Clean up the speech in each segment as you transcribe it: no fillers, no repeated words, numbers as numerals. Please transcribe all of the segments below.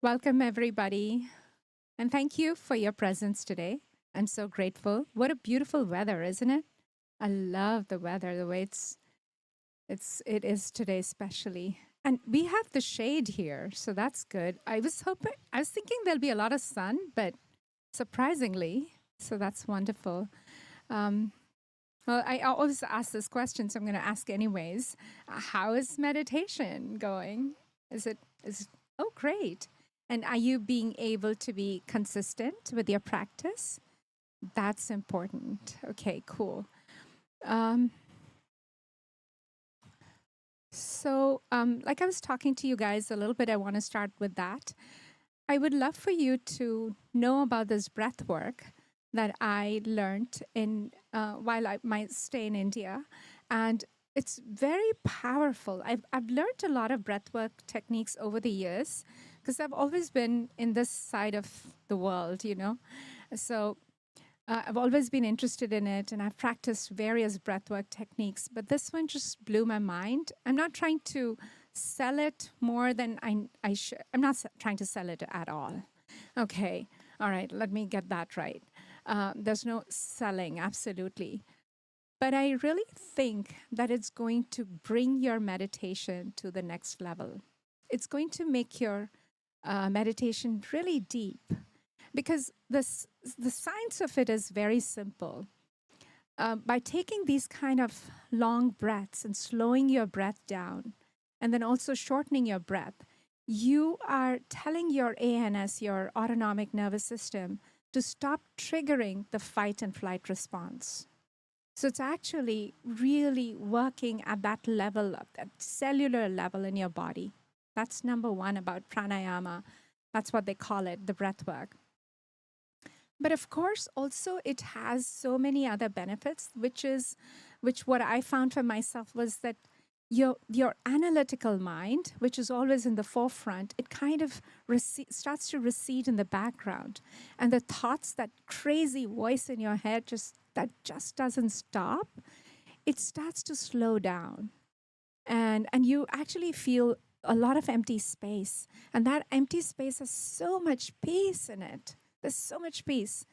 Welcome, everybody. And thank you for your presence today. I'm so grateful. What a beautiful weather, isn't it? I love the weather, the way it is today, especially. And we have the shade here, so that's good. I was thinking there'll be a lot of sun, but surprisingly, So that's wonderful. Um, well, I always ask this question, so I'm going to ask anyways. How is meditation going? Is oh great. And are you being able to be consistent with your practice? That's important. Okay, cool. Um, like I was talking to you guys a little bit, I want to start with that. I would love for you to know about this breath work that I learned in while I might stay in India, and it's very powerful. I've learned a lot of breath work techniques over the years because I've always been in this side of the world, you know. So I've always been interested in it, and I've practiced various breathwork techniques, but this one just blew my mind. I'm not trying to sell it more than I should. I'm not trying to sell it at all. Okay, all right, let me get that right. There's no selling, absolutely. But I really think that it's going to bring your meditation to the next level. It's going to make your meditation really deep because the science of it is very simple. By taking these kind of long breaths and slowing your breath down, and then also shortening your breath, you are telling your ANS, your autonomic nervous system, to stop triggering the fight and flight response. So it's actually really working at that level, at that cellular level in your body. That's number one about pranayama. That's what they call it, the breath work. But of course, also it has so many other benefits, which what I found for myself was that your analytical mind, which is always in the forefront, it kind of starts to recede in the background, and the thoughts, that crazy voice in your head, that just doesn't stop. It starts to slow down, and you actually feel a lot of empty space, and that empty space has so much peace in it. There's so much peace.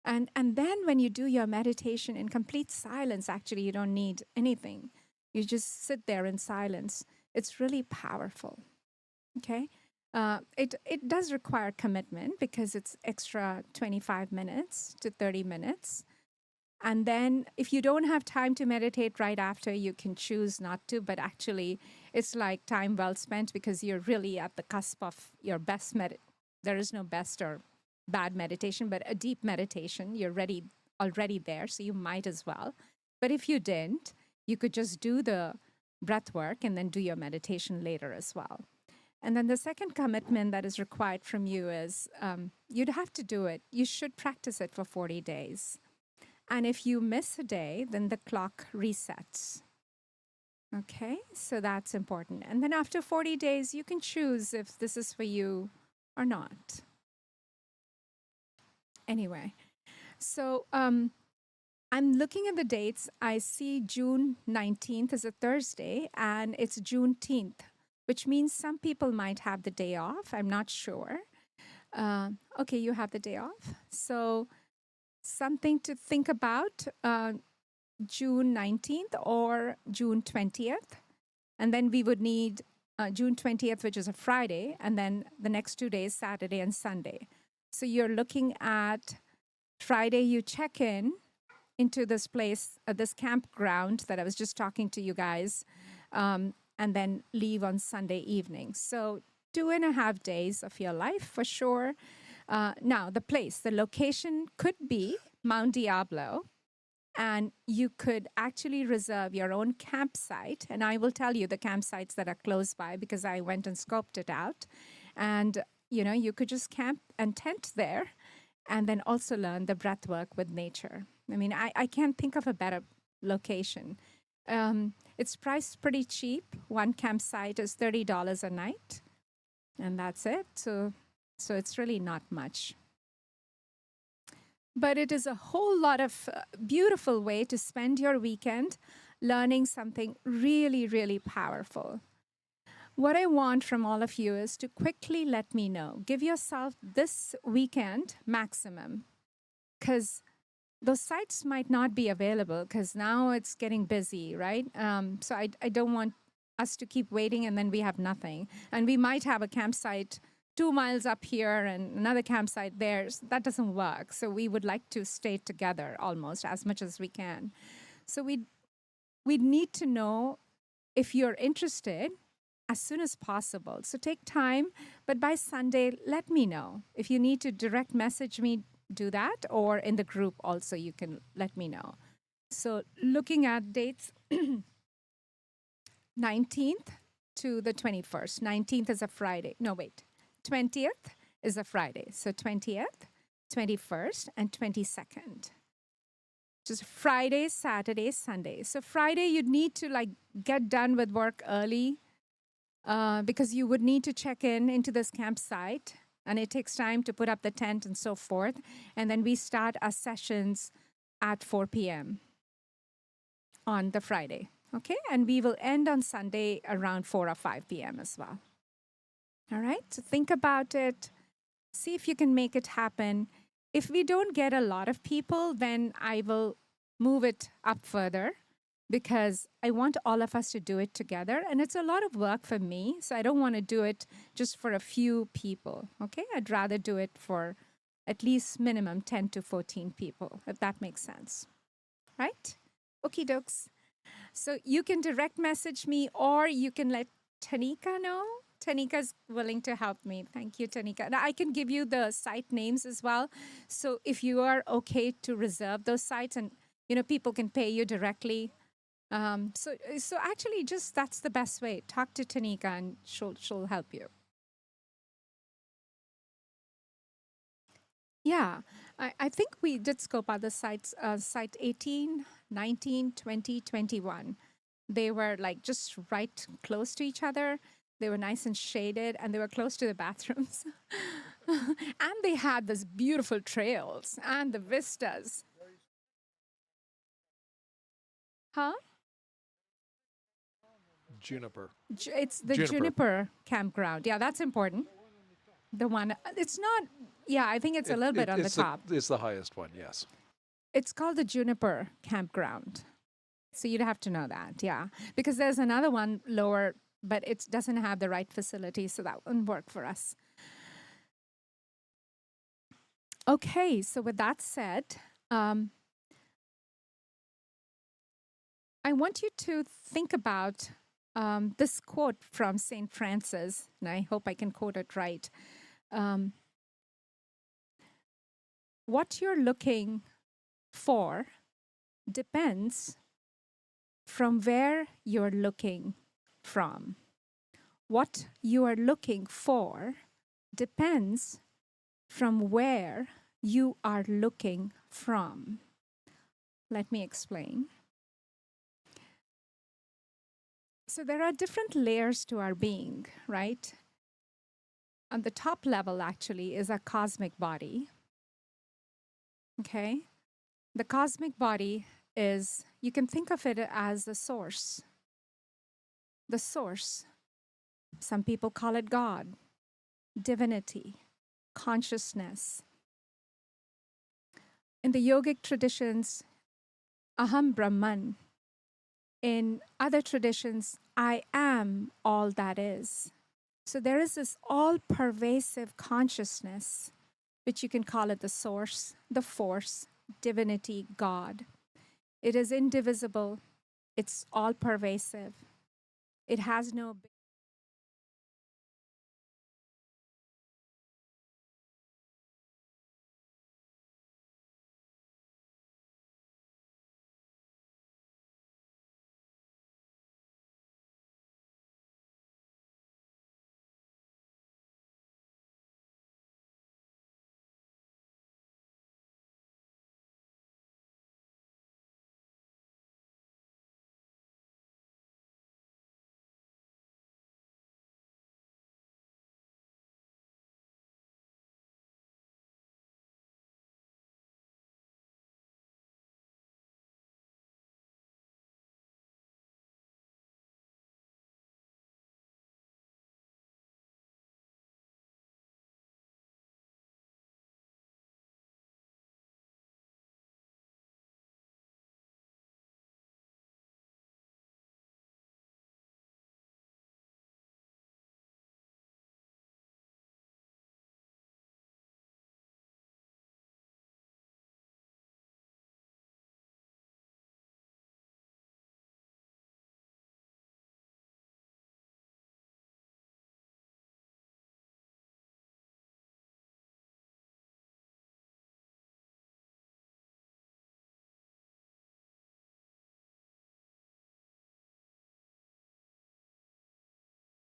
And then when you do your meditation in complete silence, actually, you don't need anything. You just sit there in silence. It's really powerful. Okay? It does require commitment because it's extra 25 minutes to 30 minutes. And then if you don't have time to meditate right after, you can choose not to. But actually, it's like time well spent because you're really at the cusp of your best There is no best or bad meditation, but a deep meditation. You're already there, so you might as well. But if you didn't, you could just do the breath work and then do your meditation later as well. And then the second commitment that is required from you is you'd have to do it. You should practice it for 40 days. And if you miss a day, then the clock resets. Okay, so that's important. And then after 40 days, you can choose if this is for you or not. Anyway, so I'm looking at the dates. I see June 19th is a Thursday, and it's Juneteenth, which means some people might have the day off. I'm not sure. Okay, you have the day off. So something to think about, June 19th or June 20th. And then we would need June 20th, which is a Friday, and then the next 2 days, Saturday and Sunday. So you're looking at Friday, you check in into this place, this campground that I was just talking to you guys, and then leave on Sunday evening. So 2.5 days of your life for sure. Now, the location could be Mount Diablo, and you could actually reserve your own campsite. And I will tell you the campsites that are close by because I went and scoped it out. And you could just camp and tent there and then also learn the breath work with nature. I mean, I can't think of a better location. It's priced pretty cheap. One campsite is $30 a night, and that's it. So it's really not much. But it is a whole lot of beautiful way to spend your weekend learning something really, really powerful. What I want from all of you is to quickly let me know. Give yourself this weekend maximum, because those sites might not be available because now it's getting busy, right? So I don't want us to keep waiting and then we have nothing. And we might have a campsite 2 miles up here and another campsite there. That doesn't work. So we would like to stay together almost as much as we can. So we need to know if you're interested as soon as possible. So take time, but by Sunday, let me know. If you need to direct message me, do that, or in the group also, you can let me know. So looking at dates, 19th to the 21st. 19th is a Friday. No, wait. 20th is a Friday. So 20th, 21st, and 22nd. Just Friday, Saturday, Sunday. So Friday, you'd need to like get done with work early because you would need to check into this campsite, and it takes time to put up the tent and so forth. And then we start our sessions at 4 p.m. on the Friday. Okay, and we will end on Sunday around 4 or 5 p.m. as well. All right, so think about it. See if you can make it happen. If we don't get a lot of people, then I will move it up further because I want all of us to do it together. And it's a lot of work for me, so I don't want to do it just for a few people. Okay, I'd rather do it for at least minimum 10 to 14 people, if that makes sense. Right? Okie dokes. So you can direct message me or you can let Tanika know. Tanika's willing to help me. Thank you, Tanika. Now, I can give you the site names as well. So if you are okay to reserve those sites and, people can pay you directly. So actually just that's the best way. Talk to Tanika and she'll help you. Yeah, I think we did scope out the sites, site 18, 19, 20, 21. They were like just right close to each other. They were nice and shaded, and they were close to the bathrooms. And they had these beautiful trails and the vistas. Huh? Juniper. It's the Juniper campground. Yeah, that's important. The one, it's not, yeah, I think it's a little bit on the top. It's the highest one, yes. It's called the Juniper campground. So you'd have to know that, yeah. Because there's another one lower, but it doesn't have the right facility, so that wouldn't work for us. Okay, so with that said, I want you to think about this quote from St. Francis, and I hope I can quote it right. What you're looking for depends from where you're looking from. What you are looking for depends from where you are looking from. Let me explain. So there are different layers to our being, right? On the top level, actually, is our cosmic body. Okay? The cosmic body is, you can think of it as the source. The source. Some people call it God, divinity, consciousness. In the yogic traditions, Aham Brahman. In other traditions, I am all that is. So there is this all-pervasive consciousness, which you can call it the source, the force, divinity, God. It is indivisible. It's all-pervasive. It has no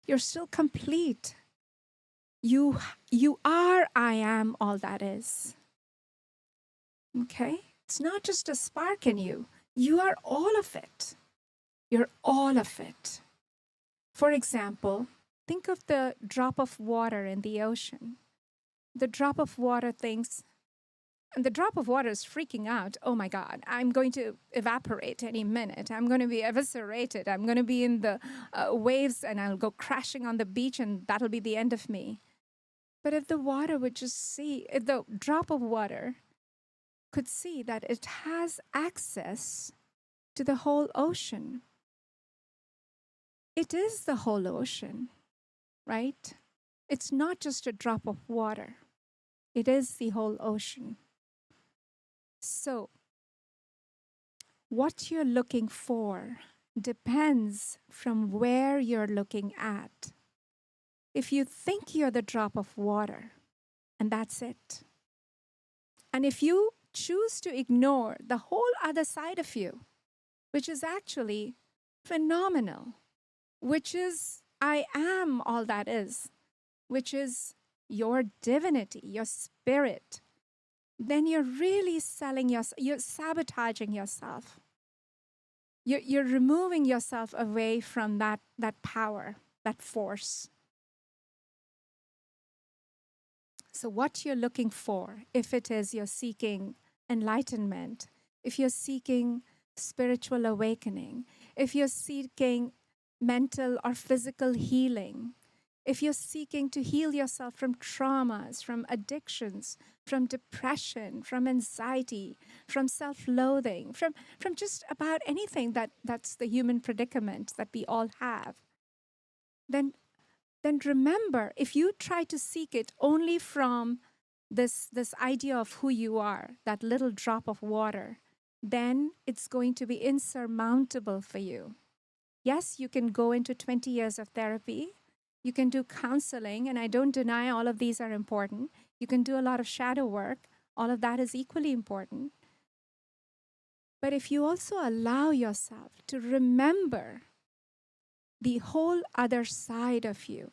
You're still complete. You are, I am all that is. Okay? It's not just a spark in you. You are all of it. You're all of it. For example, think of the drop of water in the ocean. The drop of water thinks, and the drop of water is freaking out. Oh my God, I'm going to evaporate any minute. I'm going to be eviscerated. I'm going to be in the waves and I'll go crashing on the beach and that'll be the end of me. But if the water would just see, if the drop of water could see that it has access to the whole ocean, it is the whole ocean, right? It's not just a drop of water. It is the whole ocean. So, what you're looking for depends from where you're looking at. If you think you're the drop of water, and that's it. And if you choose to ignore the whole other side of you, which is actually phenomenal, which is I am all that is, which is your divinity, your spirit, then you're really you're sabotaging yourself. You're removing yourself away from that power, that force. So what you're looking for, if it is you're seeking enlightenment, if you're seeking spiritual awakening, if you're seeking mental or physical healing, if you're seeking to heal yourself from traumas, from addictions, from depression, from anxiety, from self-loathing, from just about anything that's the human predicament that we all have, then remember, if you try to seek it only from this idea of who you are, that little drop of water, then it's going to be insurmountable for you. Yes, you can go into 20 years of therapy. You can do counseling, and I don't deny all of these are important. You can do a lot of shadow work. All of that is equally important. But if you also allow yourself to remember the whole other side of you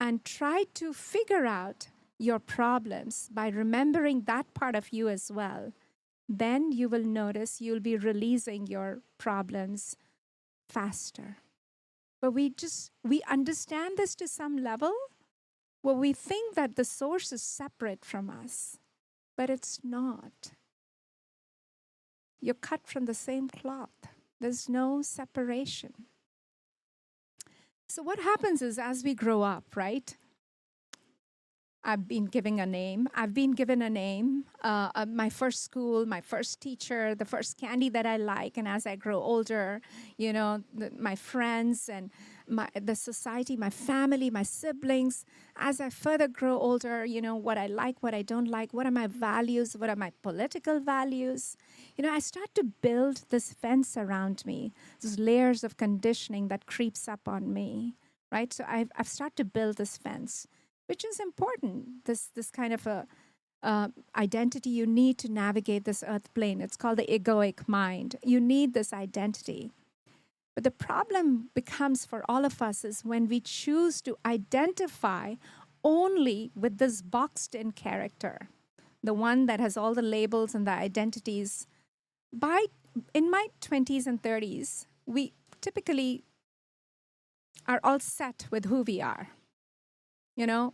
and try to figure out your problems by remembering that part of you as well, then you will notice you'll be releasing your problems faster. But we understand this to some level where we think that the source is separate from us, but it's not. You're cut from the same cloth. There's no separation. So what happens is as we grow up, right? I've been given a name. My first school, my first teacher, the first candy that I like. And as I grow older, my friends and the society, my family, my siblings. As I further grow older, what I like, what I don't like, what are my values, what are my political values. I start to build this fence around me, these layers of conditioning that creeps up on me, right? So I've started to build this fence, which is important, this kind of a identity you need to navigate this earth plane. It's called the egoic mind. You need this identity. But the problem becomes for all of us is when we choose to identify only with this boxed-in character, the one that has all the labels and the identities. In my 20s and 30s, we typically are all set with who we are.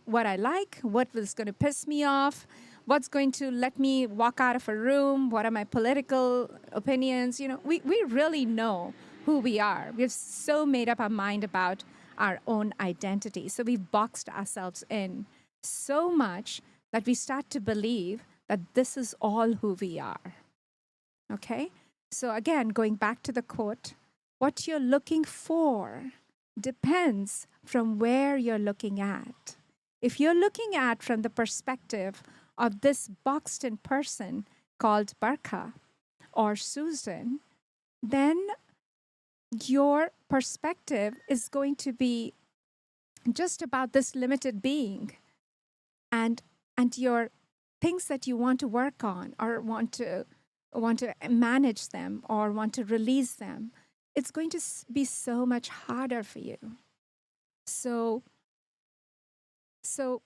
What I like, what was going to piss me off, what's going to let me walk out of a room, what are my political opinions. We really know who we are. We've so made up our mind about our own identity. So we've boxed ourselves in so much that we start to believe that this is all who we are. Okay? So again, going back to the quote, what you're looking for depends from where you're looking at. If you're looking at from the perspective of this boxed-in person called Barkha or Susan, then your perspective is going to be just about this limited being and your things that you want to work on or want to manage them or want to release them. It's going to be so much harder for you. So, so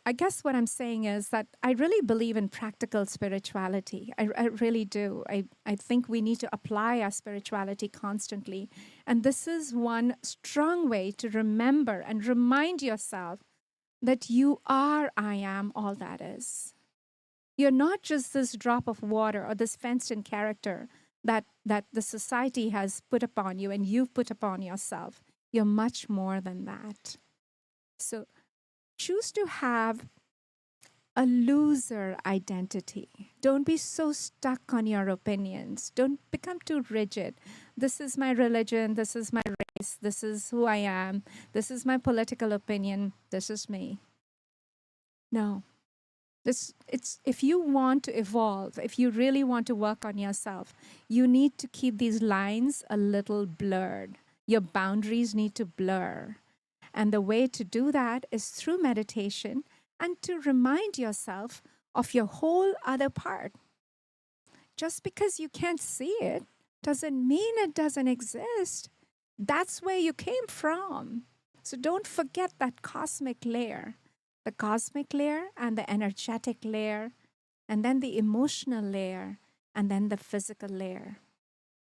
I guess what I'm saying is that I really believe in practical spirituality. I really do. I think we need to apply our spirituality constantly. And this is one strong way to remember and remind yourself that you are, I am, all that is. You're not just this drop of water or this fenced in character that the society has put upon you and you've put upon yourself. You're much more than that. So choose to have a loser identity. Don't be so stuck on your opinions. Don't become too rigid. This is my religion. This is my race. This is who I am. This is my political opinion. This is me. No. It's if you want to evolve, if you really want to work on yourself, you need to keep these lines a little blurred. Your boundaries need to blur. And the way to do that is through meditation and to remind yourself of your whole other part. Just because you can't see it doesn't mean it doesn't exist. That's where you came from. So don't forget that cosmic layer, the cosmic layer and the energetic layer, and then the emotional layer, and then the physical layer.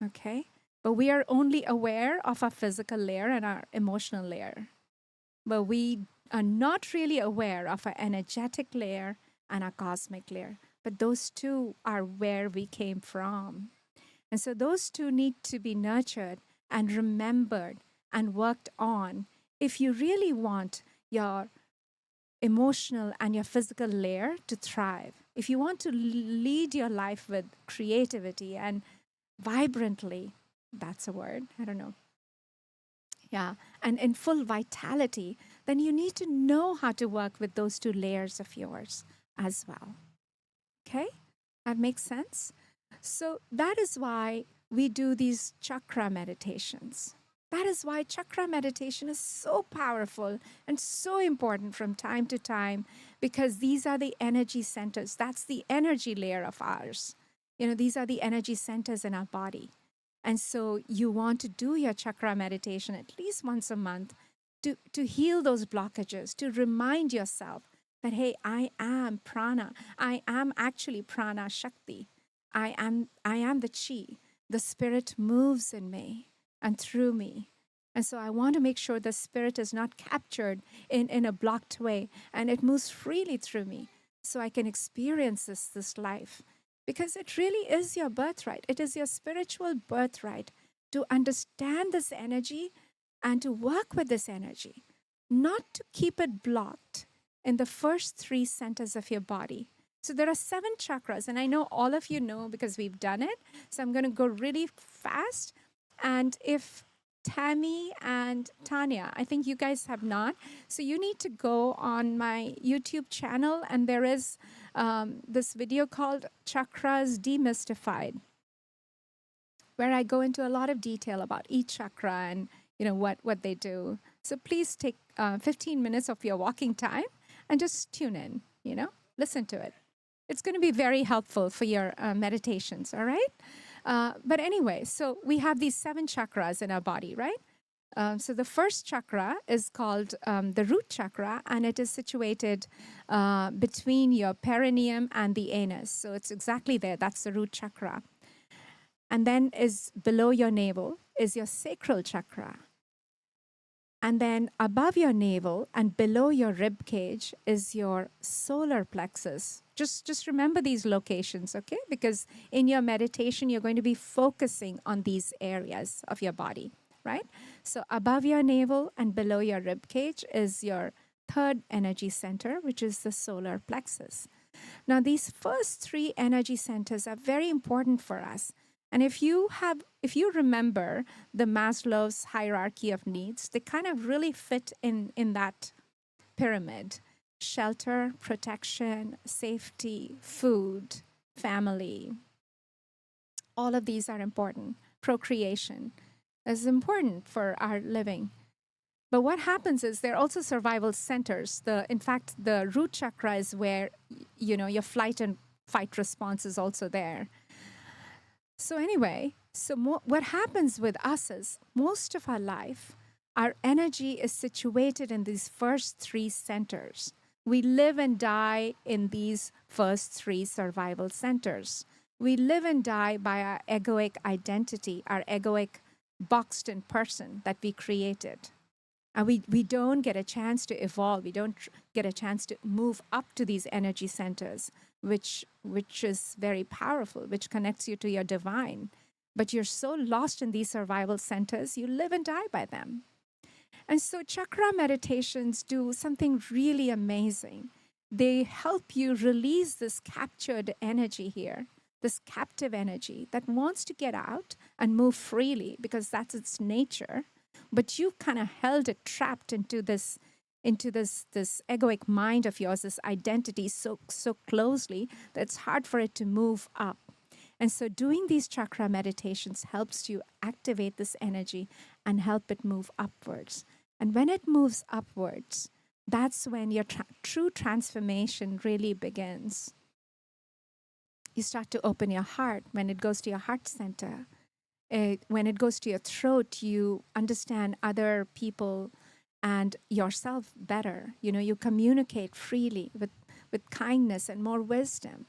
Okay? But we are only aware of our physical layer and our emotional layer. But we are not really aware of our energetic layer and our cosmic layer. But those two are where we came from. And so those two need to be nurtured and remembered and worked on if you really want your emotional and your physical layer to thrive. If you want to lead your life with creativity and vibrantly, that's a word, I don't know. Yeah, and in full vitality, then you need to know how to work with those two layers of yours as well. Okay? That makes sense? So that is why we do these chakra meditations. That is why chakra meditation is so powerful and so important from time to time, because these are the energy centers. That's the energy layer of ours. You know, these are the energy centers in our body. And so you want to do your chakra meditation at least once a month to heal those blockages, to remind yourself that, hey, I am prana. I am actually prana shakti. I am the chi. The spirit moves in me and through me. And so I want to make sure the spirit is not captured in a blocked way and it moves freely through me so I can experience this life. Because it really is your birthright. It is your spiritual birthright to understand this energy and to work with this energy, not to keep it blocked in the first three centers of your body. So there are 7 chakras, and I know all of you know because we've done it. So I'm going to go really fast. And if Tammy and Tanya, I think you guys have not. So you need to go on my YouTube channel, and there is this video called Chakras Demystified, where I go into a lot of detail about each chakra and what they do. So please take 15 minutes of your walking time and just tune in, listen to it. It's going to be very helpful for your meditations, all right? But anyway, so we have these 7 chakras in our body, right? So the first chakra is called the root chakra, and it is situated between your perineum and the anus. So it's exactly there. That's the root chakra. And then is below your navel is your sacral chakra. And then above your navel and below your rib cage is your solar plexus. Just remember these locations, okay? Because in your meditation, you're going to be focusing on these areas of your body, right? So above your navel and below your rib cage is your third energy center, which is the solar plexus. Now, these first 3 energy centers are very important for us. And if you remember the Maslow's hierarchy of needs, they kind of really fit in that pyramid. Shelter, protection, safety, food, family. All of these are important. Procreation is important for our living. But what happens is they're also survival centers. In fact, the root chakra is where, your flight and fight response is also there. So anyway, what happens with us is most of our life, Our energy is situated in these first three centers. We live and die in these first three survival centers. We live and die by our egoic identity, our egoic boxed in person that we created. And we don't get a chance to evolve. We don't get a chance to move up to these energy centers, which is very powerful, which connects you to your divine. But you're so lost in these survival centers, you live and die by them. And so chakra meditations do something really amazing. They help you release this captured energy here, this captive energy that wants to get out and move freely because that's its nature. But you've kind of held it trapped into this egoic mind of yours, this identity so closely that it's hard for it to move up. And so doing these chakra meditations helps you activate this energy and help it move upwards. And when it moves upwards, that's when your true transformation really begins. You start to open your heart when it goes to your heart center. When it goes to your throat, you understand other people and yourself better. You know, you communicate freely with kindness and more wisdom,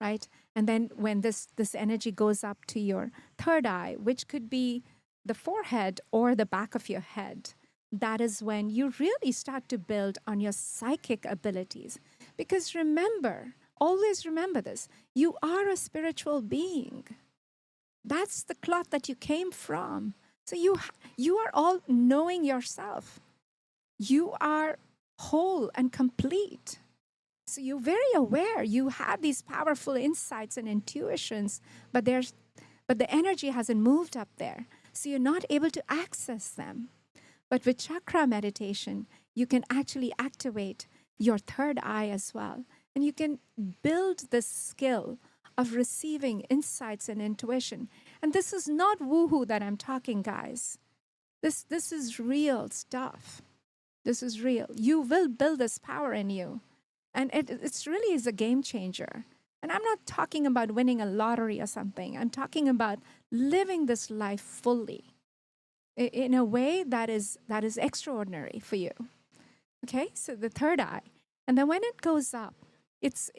right? And then when this energy goes up to your third eye, which could be the forehead or the back of your head, that is when you really start to build on your psychic abilities. Because remember, always remember this, you are a spiritual being. That's the cloth that you came from. So you are all knowing yourself. You are whole and complete. So you're very aware. You have these powerful insights and intuitions, but the energy hasn't moved up there. So you're not able to access them. But with chakra meditation, you can actually activate your third eye as well. And you can build this skill of receiving insights and intuition. And this is not woohoo that I'm talking, guys. This is real stuff. This is real. You will build this power in you. And it's really is a game changer. And I'm not talking about winning a lottery or something. I'm talking about living this life fully in a way that is extraordinary for you. Okay, so the third eye. And then when it goes up, it's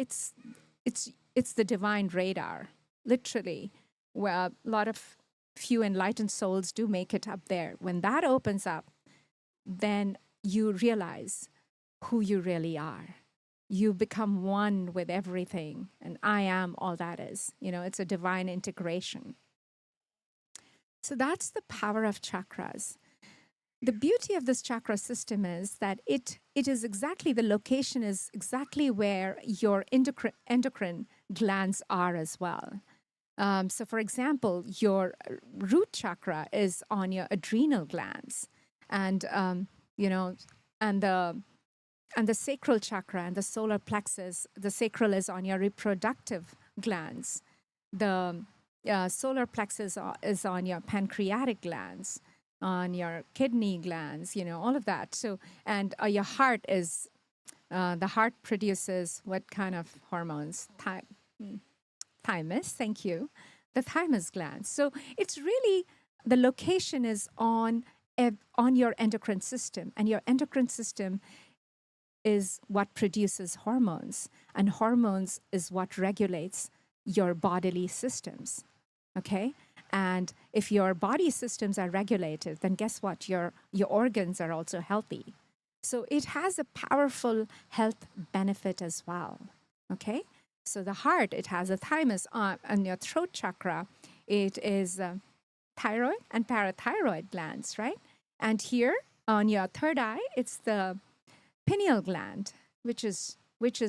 the divine radar, literally, where a lot of few enlightened souls do make it up there. When that opens up, then you realize who you really are. You become one with everything, and I am all that is. You know, it's a divine integration. So that's the power of chakras. The beauty of this chakra system is that it is exactly, the location is exactly where your endocrine glands are as well. So for example, your root chakra is on your adrenal glands, and and the sacral chakra and the solar plexus. The sacral is on your reproductive glands. The solar plexus is on your pancreatic glands, on your kidney glands, all of that. So, and your heart is, the heart produces what kind of hormones? Thymus, thank you. The thymus glands. So it's really, the location is on your endocrine system, and your endocrine system is what produces hormones, and hormones is what regulates your bodily systems, okay? And if your body systems are regulated, then guess what? Your organs are also healthy. So it has a powerful health benefit as well, okay? So the heart, it has a thymus on your throat chakra. It is thyroid and parathyroid glands, right? And here on your third eye, it's the pineal gland, which is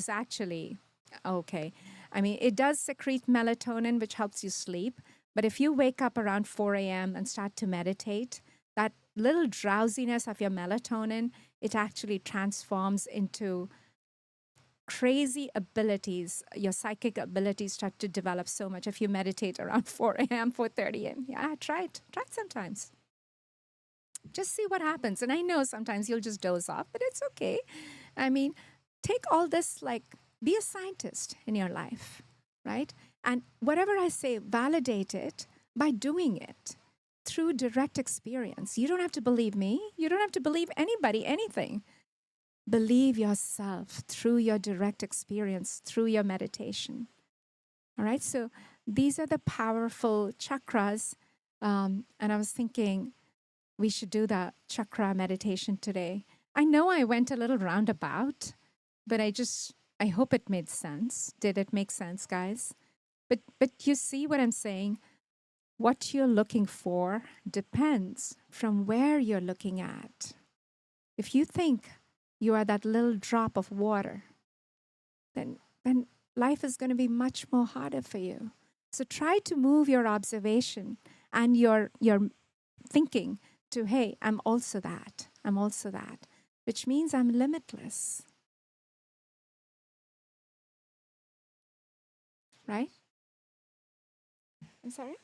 actually okay. I mean, it does secrete melatonin, which helps you sleep. But if you wake up around 4 a.m. and start to meditate, that little drowsiness of your melatonin, it actually transforms into crazy abilities. Your psychic abilities start to develop so much if you meditate around 4 a.m., 4:30 a.m. Yeah, try it. Try it sometimes. Just see what happens. And I know sometimes you'll just doze off, but it's okay. I mean, take all this, like, be a scientist in your life, right? And whatever I say, validate it by doing it. through direct experience. You don't have to believe me. You don't have to believe anybody, anything. Believe yourself through your direct experience, through your meditation. All right. So these are the powerful chakras. And I was thinking we should do the chakra meditation today. I know I went a little roundabout, but I hope it made sense. Did it make sense, guys? But you see what I'm saying? What you're looking for depends from where you're looking at. If you think you are that little drop of water, then life is going to be much more harder for you. So try to move your observation and your thinking to, hey, I'm also that. I'm also that, which means I'm limitless. Right? I'm sorry?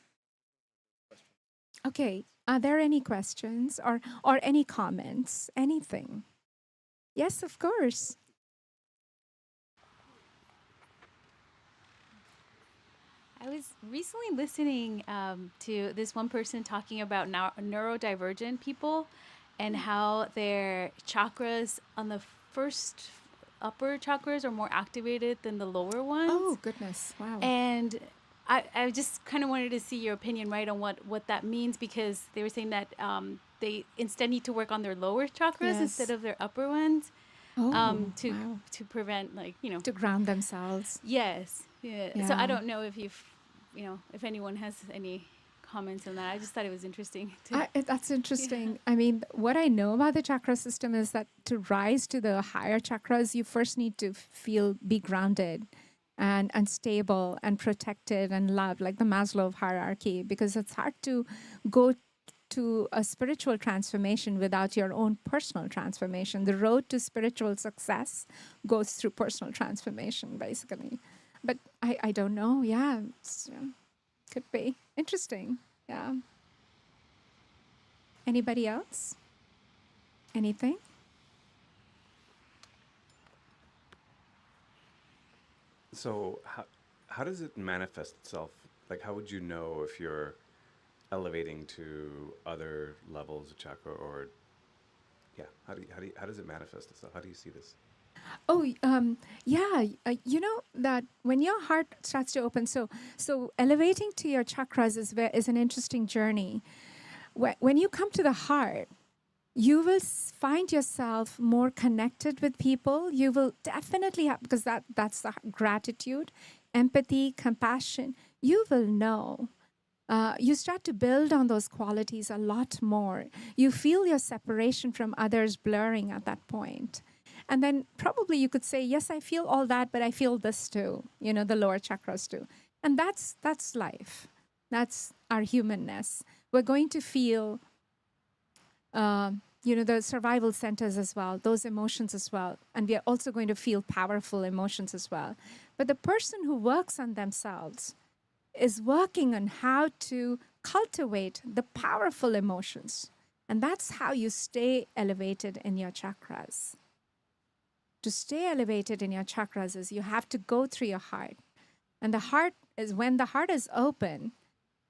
Okay. Are there any questions or any comments? Anything? Yes, of course. I was recently listening to this one person talking about neurodivergent people and how their chakras on the first upper chakras are more activated than the lower ones. Oh, goodness. Wow. And I just kind of wanted to see your opinion, right, on what that means, because they were saying that they instead need to work on their lower chakras instead of their upper ones. To prevent, like, to ground themselves. Yes. Yeah. So I don't know if if anyone has any comments on that. I just thought it was interesting. That's interesting. Yeah. I mean, what I know about the chakra system is that to rise to the higher chakras, you first need to be grounded and stable and protected and loved, like the Maslow hierarchy, because it's hard to go to a spiritual transformation without your own personal transformation. The road to spiritual success goes through personal transformation, basically. But I don't know. Yeah, could be interesting. Yeah. Anybody else? Anything? So how does it manifest itself? Like, how would you know if you're elevating to other levels of chakra, or how does it manifest itself? How do you see this? Oh, yeah. You know that when your heart starts to open, so elevating to your chakras is an interesting journey. When you come to the heart, you will find yourself more connected with people. You will definitely have, because that's the gratitude, empathy, compassion. You will know. You start to build on those qualities a lot more. You feel your separation from others blurring at that point. And then probably you could say, yes, I feel all that, but I feel this too, the lower chakras too. And that's life. That's our humanness. We're going to feel, the survival centers as well, those emotions as well. And we are also going to feel powerful emotions as well. But the person who works on themselves is working on how to cultivate the powerful emotions. And that's how you stay elevated in your chakras. To stay elevated in your chakras is you have to go through your heart. And when the heart is open,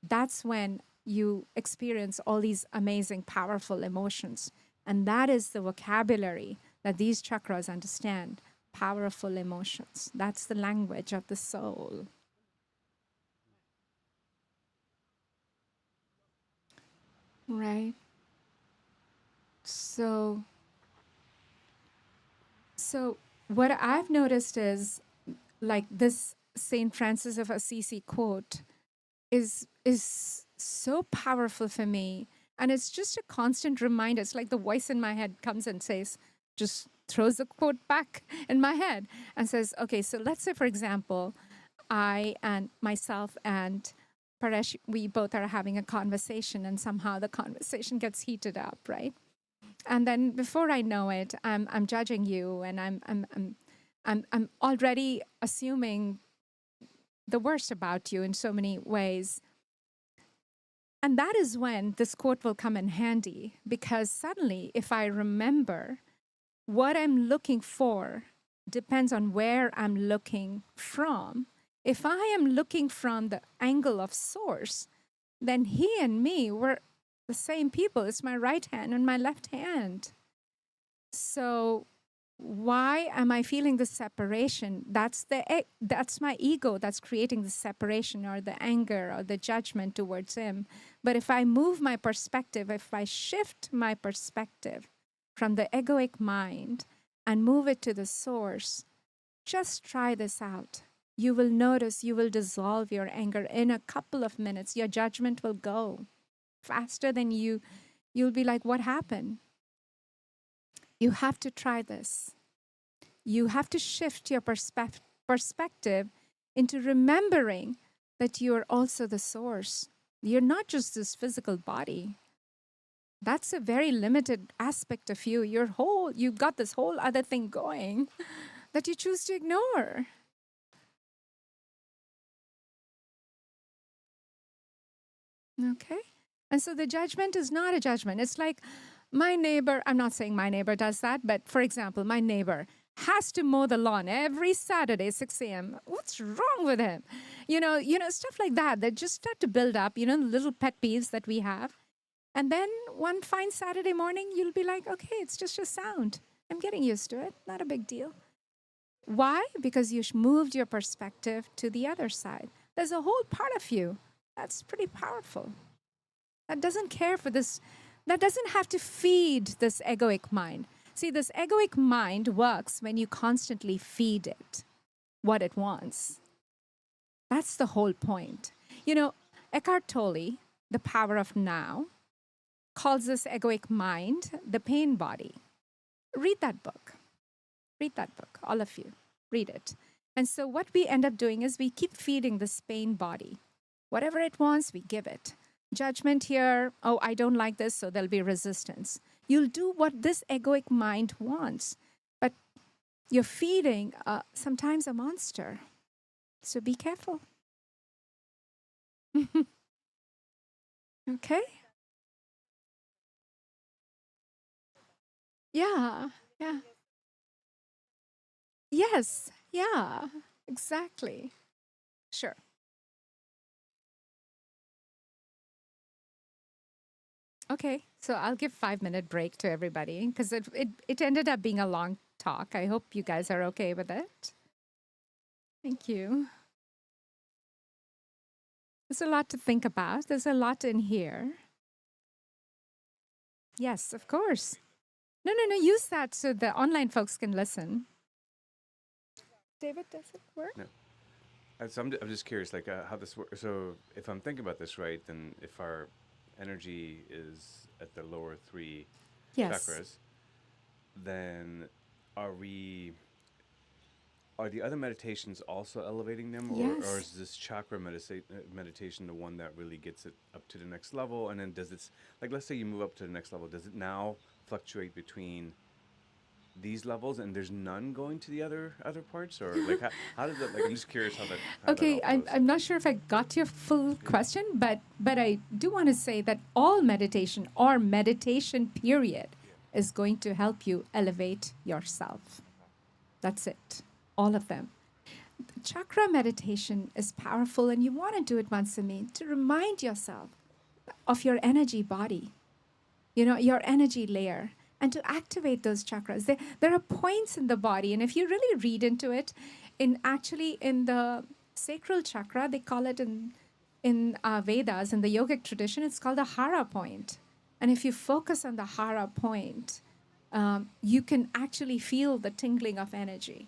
that's when you experience all these amazing, powerful emotions. And that is the vocabulary that these chakras understand, powerful emotions. That's the language of the soul. Right. So what I've noticed is, like, this Saint Francis of Assisi quote is so powerful for me. And it's just a constant reminder. It's like the voice in my head comes and says, just throws the quote back in my head and says, okay, so let's say, for example, I and myself and Paresh, we both are having a conversation, and somehow the conversation gets heated up, right? And then before I know it, I'm judging you, and I'm already assuming the worst about you in so many ways. And that is when this quote will come in handy, because suddenly, if I remember what I'm looking for depends on where I'm looking from. If I am looking from the angle of source, then he and me, the same people. It's my right hand and my left hand. So why am I feeling the separation? That's my ego that's creating the separation or the anger or the judgment towards him. But if I move my perspective, if I shift my perspective from the egoic mind and move it to the source, just try this out. You will notice you will dissolve your anger in a couple of minutes. Your judgment will go faster than you'll be like, what happened? You have to try this. You have to shift your perspective into remembering that you are also the source. You're not just this physical body. That's a very limited aspect of you. You've got this whole other thing going that you choose to ignore. Okay? And so the judgment is not a judgment. It's like my neighbor, I'm not saying my neighbor does that, but for example, my neighbor has to mow the lawn every Saturday, 6 a.m. What's wrong with him? Stuff like that just start to build up, the little pet peeves that we have. And then one fine Saturday morning, you'll be like, okay, it's just a sound. I'm getting used to it. Not a big deal. Why? Because you moved your perspective to the other side. There's a whole part of you that's pretty powerful. That doesn't care for this. That doesn't have to feed this egoic mind. See, this egoic mind works when you constantly feed it what it wants. That's the whole point. Eckhart Tolle, The Power of Now, calls this egoic mind the pain body. Read that book. Read that book, all of you. Read it. And so what we end up doing is we keep feeding this pain body. Whatever it wants, we give it. Judgment here, oh, I don't like this, so there'll be resistance. You'll do what this egoic mind wants, but you're feeding sometimes a monster. So be careful. Okay? Yeah, yeah. Yes, yeah, exactly. Sure. Okay, so I'll give 5-minute break to everybody because it ended up being a long talk. I hope you guys are okay with it. Thank you. There's a lot to think about. There's a lot in here. Yes, of course. No, use that so the online folks can listen. David, does it work? No. So I'm just curious, like how this works. So if I'm thinking about this right, then if our energy is at the lower 3 Yes. chakras, then are the other meditations also elevating them, or Yes. is this chakra meditation the one that really gets it up to the next level? And then does it, like, let's say you move up to the next level, does it now fluctuate between these levels and there's none going to the other parts, or like how does that, like, I'm just curious how that Okay, all goes. I'm not sure if I got your full question, but I do want to say that all meditation or meditation period is going to help you elevate yourself. That's it. All of them. Chakra meditation is powerful, and you want to do it once a week to remind yourself of your energy body, your energy layer, and to activate those chakras. There are points in the body, and if you really read into it, in the sacral chakra, they call it in Vedas, in the yogic tradition, it's called the Hara point. And if you focus on the Hara point, you can actually feel the tingling of energy.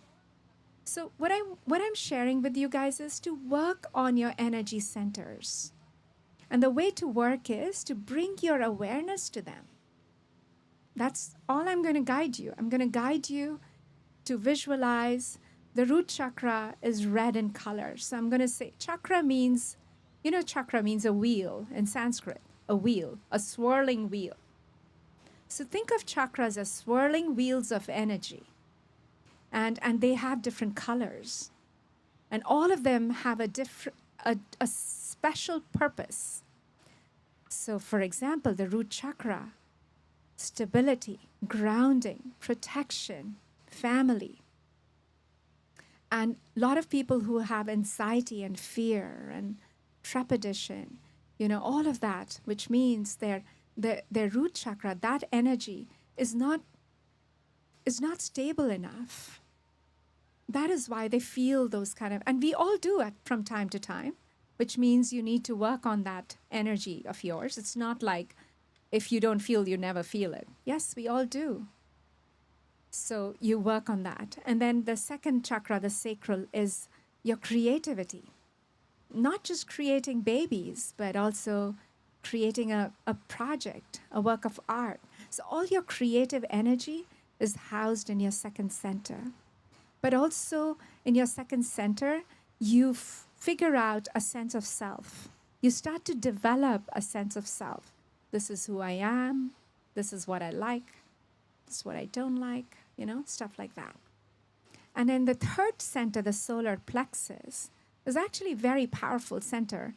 So what I'm sharing with you guys is to work on your energy centers. And the way to work is to bring your awareness to them. That's all I'm going to guide you. I'm going to guide you to visualize. The root chakra is red in color. So I'm going to say chakra means, chakra means a wheel in Sanskrit, a wheel, a swirling wheel. So think of chakras as swirling wheels of energy. And they have different colors. And all of them have a special purpose. So for example, the root chakra, stability, grounding, protection, family. And a lot of people who have anxiety and fear and trepidation, all of that, which means they're their root chakra, that energy is not stable enough. That is why they feel those kind of, and we all do it from time to time, which means you need to work on that energy of yours. It's not like if you don't feel, you never feel it. Yes, we all do. So you work on that. And then the second chakra, the sacral, is your creativity. Not just creating babies, but also creating a project, a work of art. So all your creative energy is housed in your second center. But also in your second center, you figure out a sense of self. You start to develop a sense of self. This is who I am. This is what I like. This is what I don't like, stuff like that. And then the third center, the solar plexus, is actually a very powerful center.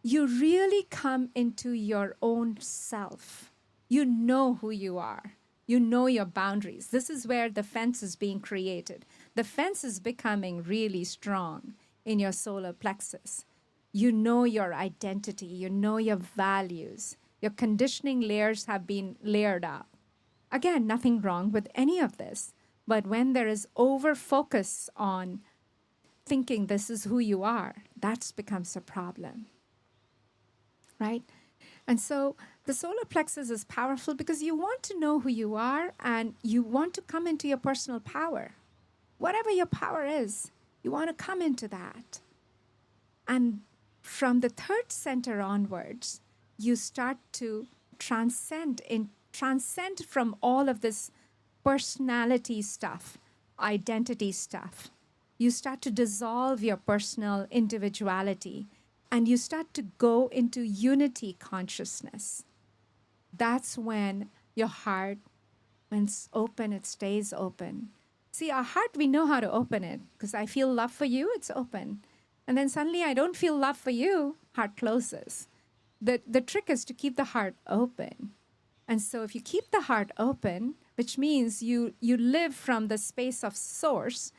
You really come into your own self. You know who you are. You know your boundaries. This is where the fence is being created. The fence is becoming really strong in your solar plexus. You know your identity. You know your values. Your conditioning layers have been layered up. Again, nothing wrong with any of this. But when there is over focus on thinking this is who you are, that becomes a problem, right? And so the solar plexus is powerful because you want to know who you are and you want to come into your personal power. Whatever your power is, you want to come into that. And from the third center onwards, you start to transcend from all of this personality stuff, identity stuff. You start to dissolve your personal individuality and you start to go into unity consciousness. That's when your heart, when it's open, it stays open. See, our heart, we know how to open it because I feel love for you, it's open. And then suddenly I don't feel love for you, heart closes. The trick is to keep the heart open. And so if you keep the heart open, which means you live from the space of source,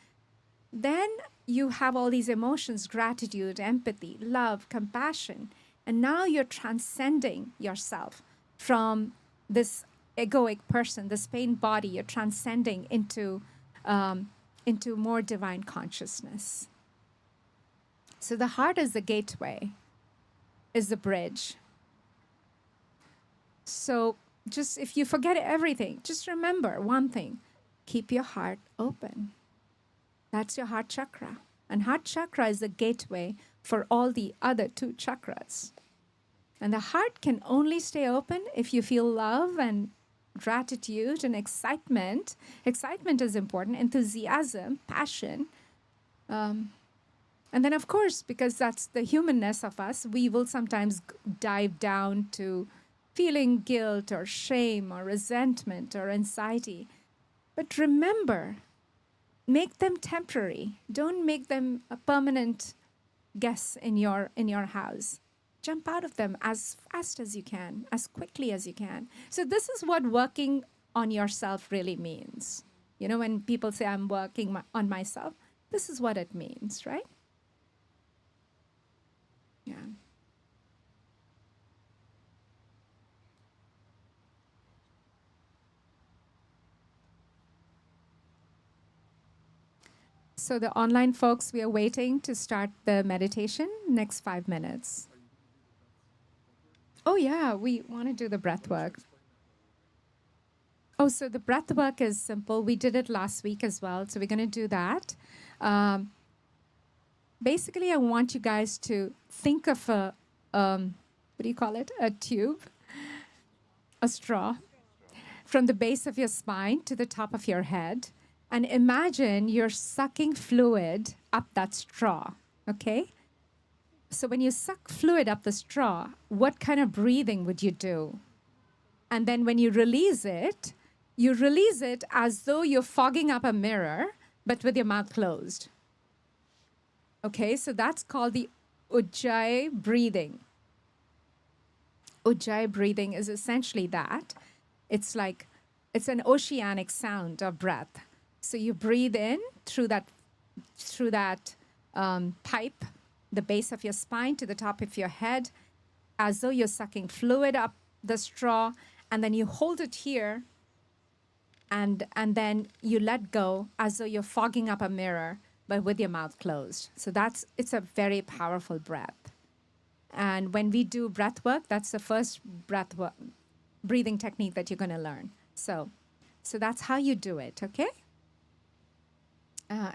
then you have all these emotions, gratitude, empathy, love, compassion. And now you're transcending yourself from this egoic person, this pain body. You're transcending into more divine consciousness. So the heart is the gateway, is the bridge. So just if you forget everything, just remember one thing, keep your heart open. That's your heart chakra. And heart chakra is the gateway for all the other two chakras. And the heart can only stay open if you feel love and gratitude and excitement. Excitement is important, enthusiasm, passion. And then, of course, because that's the humanness of us, we will sometimes dive down to feeling guilt or shame or resentment or anxiety. But remember, make them temporary. Don't make them a permanent guest in your house. Jump out of them as fast as you can, as quickly as you can. So this is what working on yourself really means. When people say, I'm working on myself, this is what it means, right? Yeah. So the online folks, we are waiting to start the meditation next 5 minutes. Oh yeah, we want to do the breath work. Oh, so the breath work is simple. We did it last week as well, so we're going to do that. Basically, I want you guys to think of a, what do you call it? A tube, a straw, from the base of your spine to the top of your head. And imagine you're sucking fluid up that straw, okay? So when you suck fluid up the straw, what kind of breathing would you do? And then when you release it as though you're fogging up a mirror, but with your mouth closed. Okay, so that's called the Ujjayi breathing. Ujjayi breathing is essentially that. It's an oceanic sound of breath. So you breathe in through that pipe, the base of your spine to the top of your head, as though you're sucking fluid up the straw, and then you hold it here, and then you let go as though you're fogging up a mirror, but with your mouth closed. So it's a very powerful breath. And when we do breath work, that's the first breathing technique that you're going to learn. So that's how you do it, okay?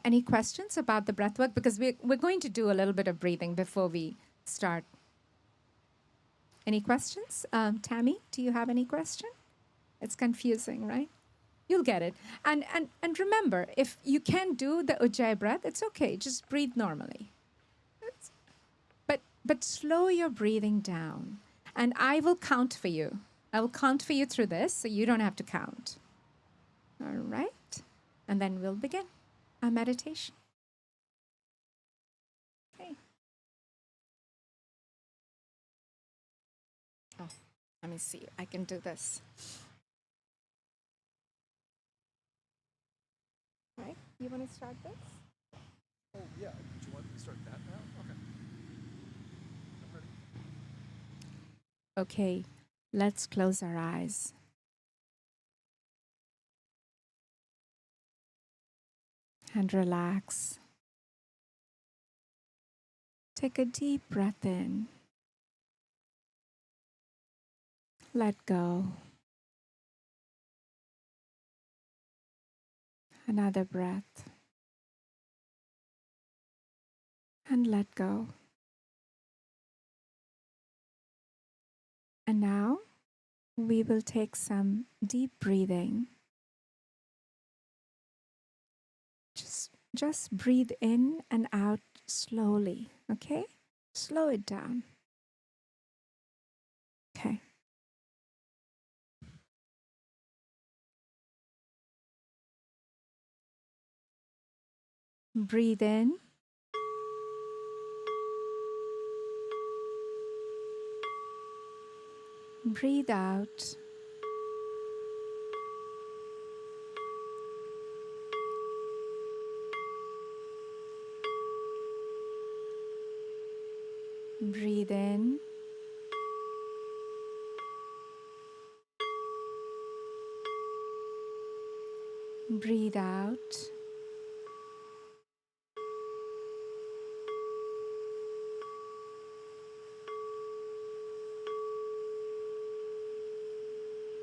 Any questions about the breath work? Because we're going to do a little bit of breathing before we start. Any questions? Tammy, do you have any question? It's confusing, right? You'll get it. And remember, if you can't do the Ujjayi breath, it's okay. Just breathe normally. But slow your breathing down. And I will count for you. I will count for you through this, so you don't have to count. All right? And then we'll begin our meditation. Okay. Oh, let me see. I can do this. Right? You want to start this? Oh, yeah. Do you want to start that now? Okay. I'm ready. Okay, let's close our eyes. And relax. Take a deep breath in. Let go. Another breath. And let go. And now we will take some deep breathing. Just breathe in and out slowly, okay? Slow it down. Okay. Breathe in. Breathe out. Breathe in. Breathe out.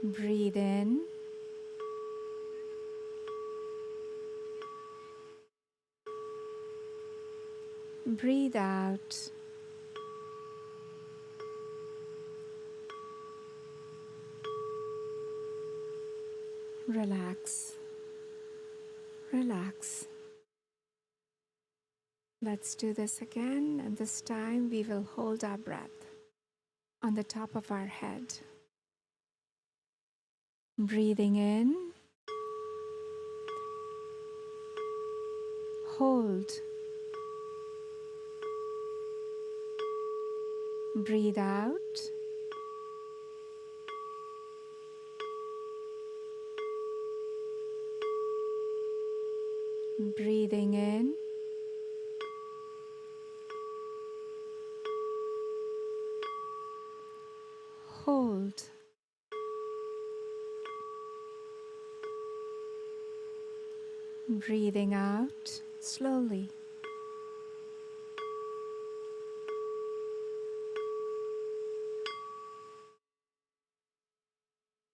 Breathe in. Breathe out. Relax. Relax. Let's do this again, and this time we will hold our breath on the top of our head. Breathing in. Hold. Breathe out. Breathing in. Hold. Breathing out slowly.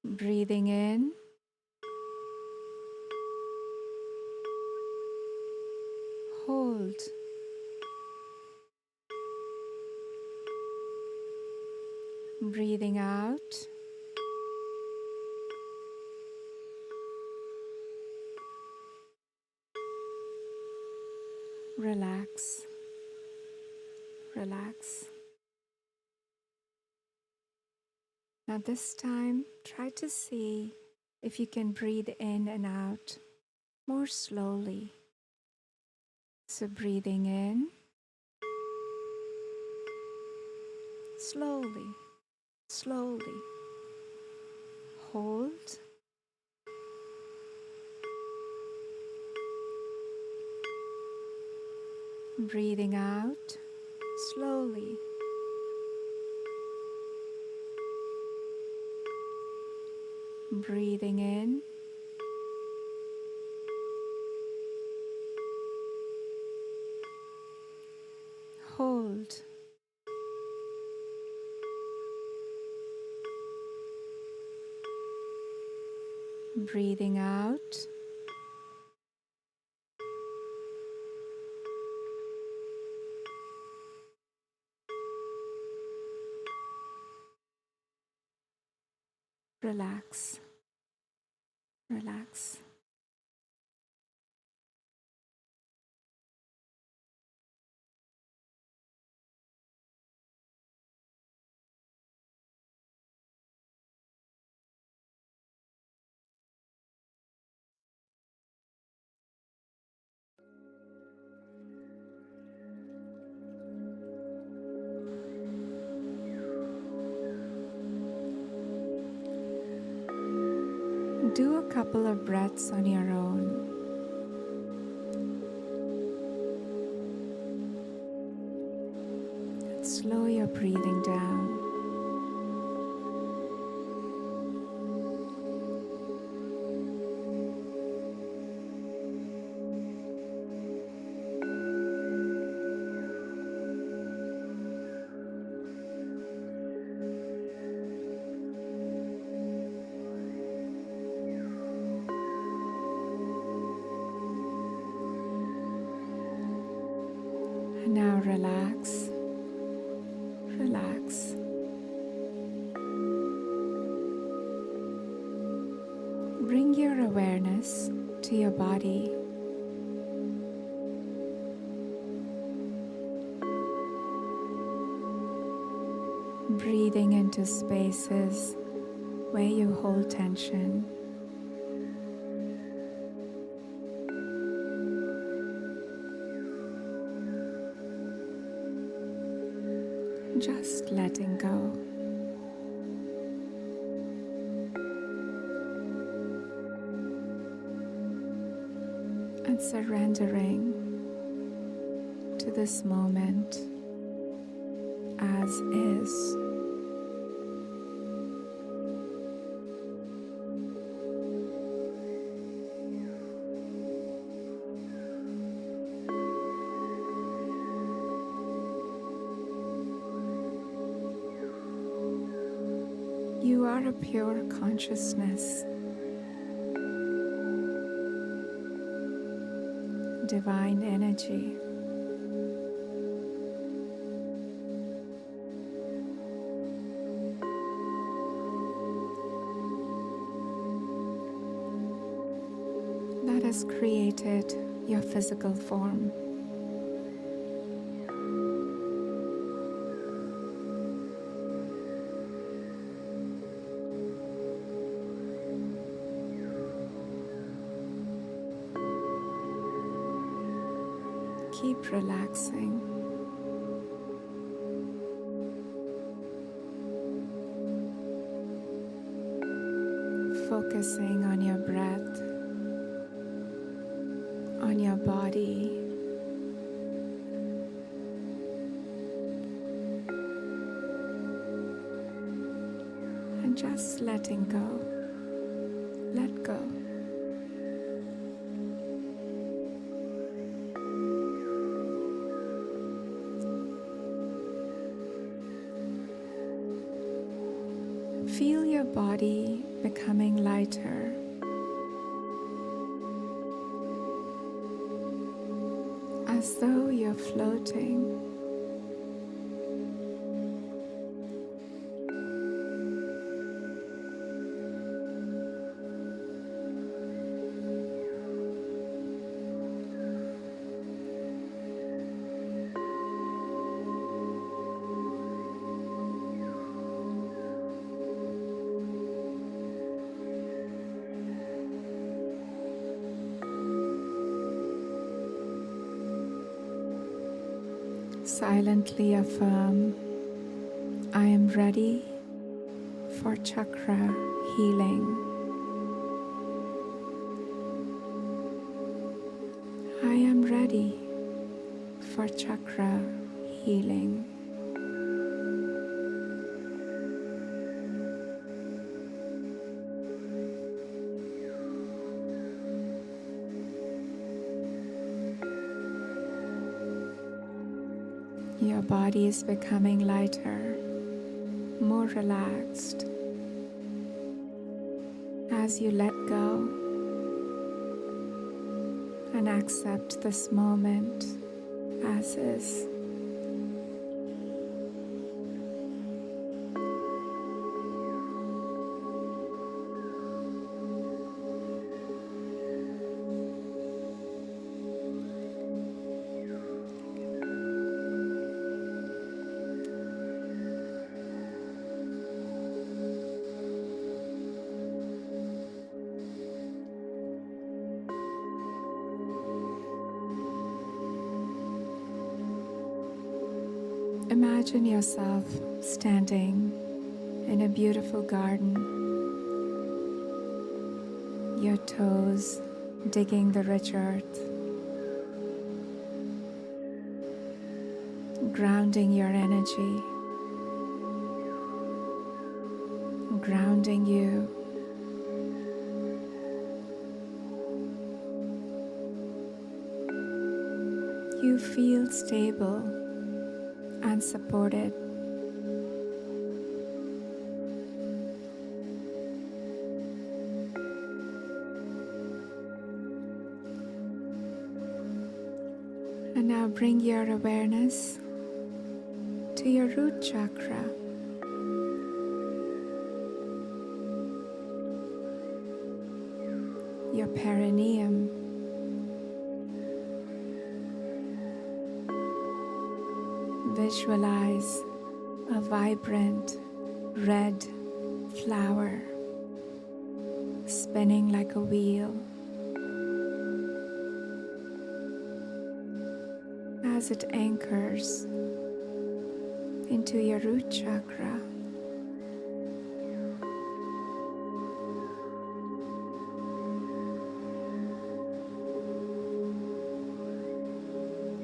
Breathing in. Hold. Breathing out. Relax. Relax. Now this time, try to see if you can breathe in and out more slowly. So breathing in, slowly, slowly. Hold. Breathing out, slowly. Breathing in. Hold. Breathing out. Relax. Relax. Do a couple of breaths on your own. Slow your breathing down. And now relax. Relax. Bring your awareness to your body. Breathing into spaces where you hold tension. Just letting go. And surrendering to this moment as is. You are a pure consciousness, divine energy. That has created your physical form. Keep relaxing. Focusing on your breath, on your body, and just letting go. Let go. Feel your body becoming lighter. As though you're floating. Silently affirm, I am ready for chakra healing. I am ready for chakra healing. Your body is becoming lighter, more relaxed as you let go and accept this moment as is. Imagine yourself standing in a beautiful garden, your toes digging the rich earth, grounding your energy, grounding you. You feel stable and supported. And now bring your awareness to your root chakra. Your perineum. Visualize a vibrant red flower spinning like a wheel as it anchors into your root chakra.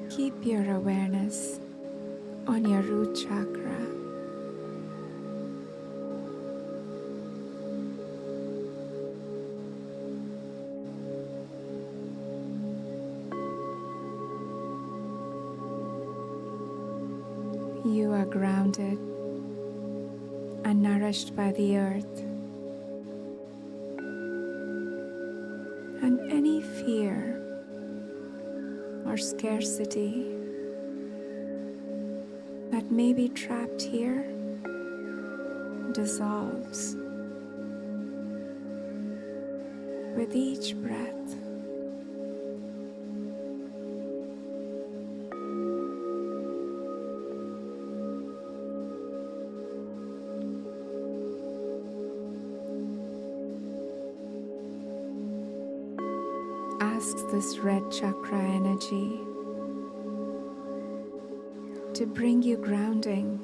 Keep your awareness on your root chakra. You are grounded and nourished by the earth, and any fear or scarcity that may be trapped here dissolves with each breath. Ask this red chakra energy to bring you grounding,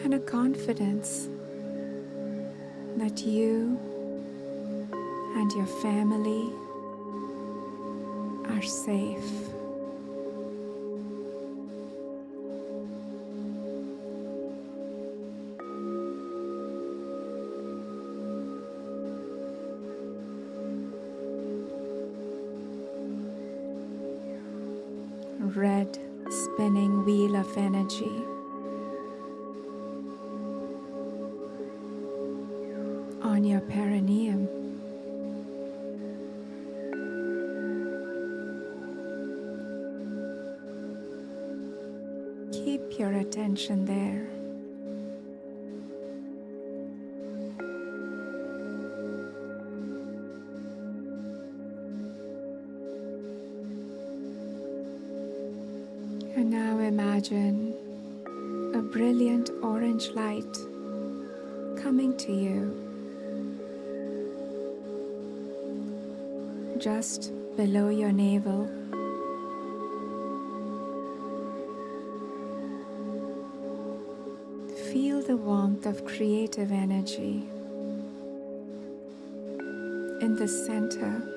and a confidence that you and your family are safe. Red spinning wheel of energy. On your perineum. Keep your attention there. And now imagine a brilliant orange light coming to you just below your navel. Feel the warmth of creative energy in the center.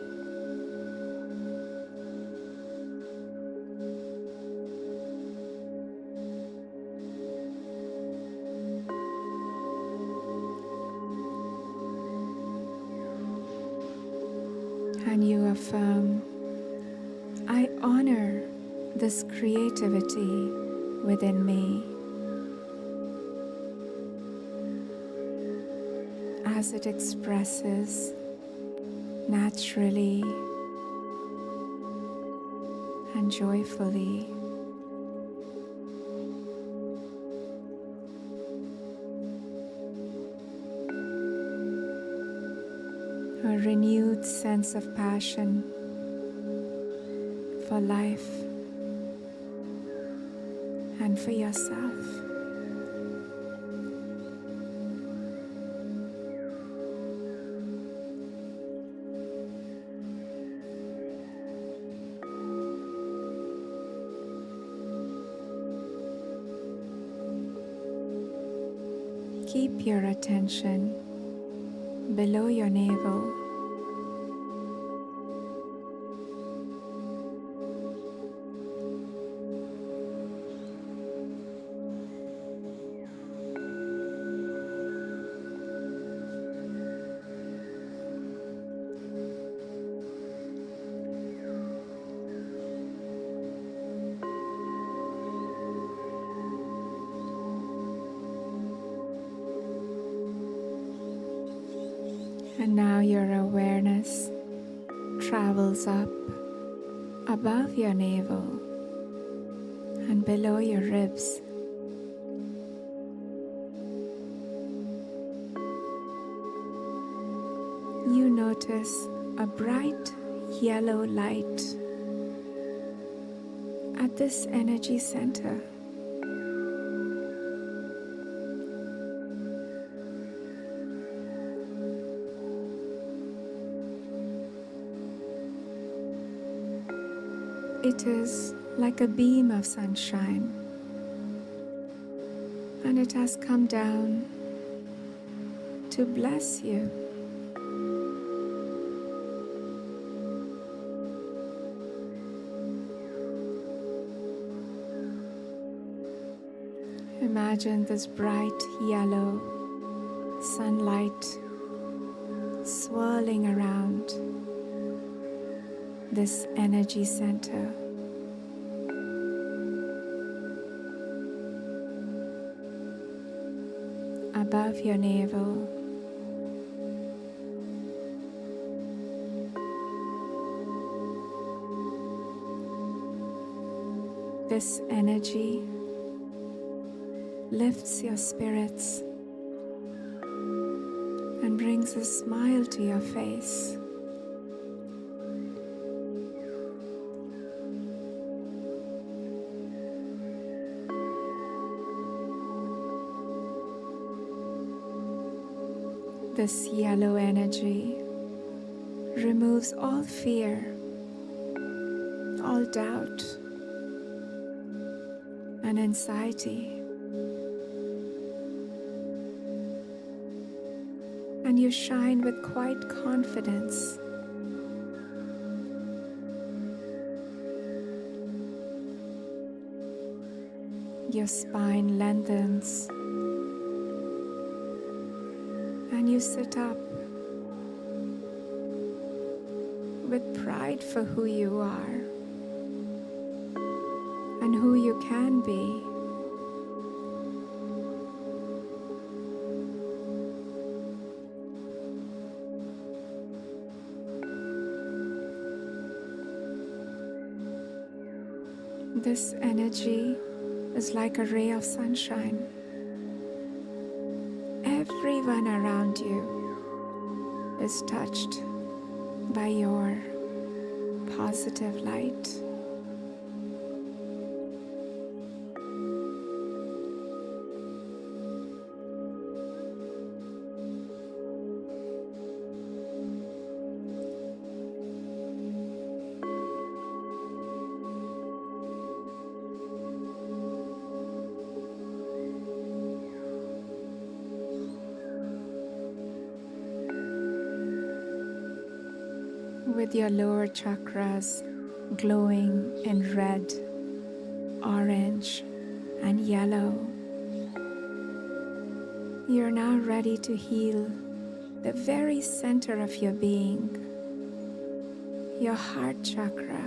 affirm, I honor this creativity within me as it expresses naturally and joyfully. A renewed sense of passion for life and for yourself. Keep your attention below your navel. And now your awareness travels up above your navel and below your ribs. You notice a bright yellow light at this energy center. It is like a beam of sunshine, and it has come down to bless you. Imagine this bright yellow sunlight swirling around this energy center. Above your navel. This energy lifts your spirits and brings a smile to your face. This yellow energy removes all fear, all doubt, and anxiety. And you shine with quiet confidence. Your spine lengthens, and you sit up with pride for who you are and who you can be. This energy is like a ray of sunshine. Everyone around you is touched by your positive light. With your lower chakras glowing in red, orange, and yellow, you're now ready to heal the very center of your being, your heart chakra.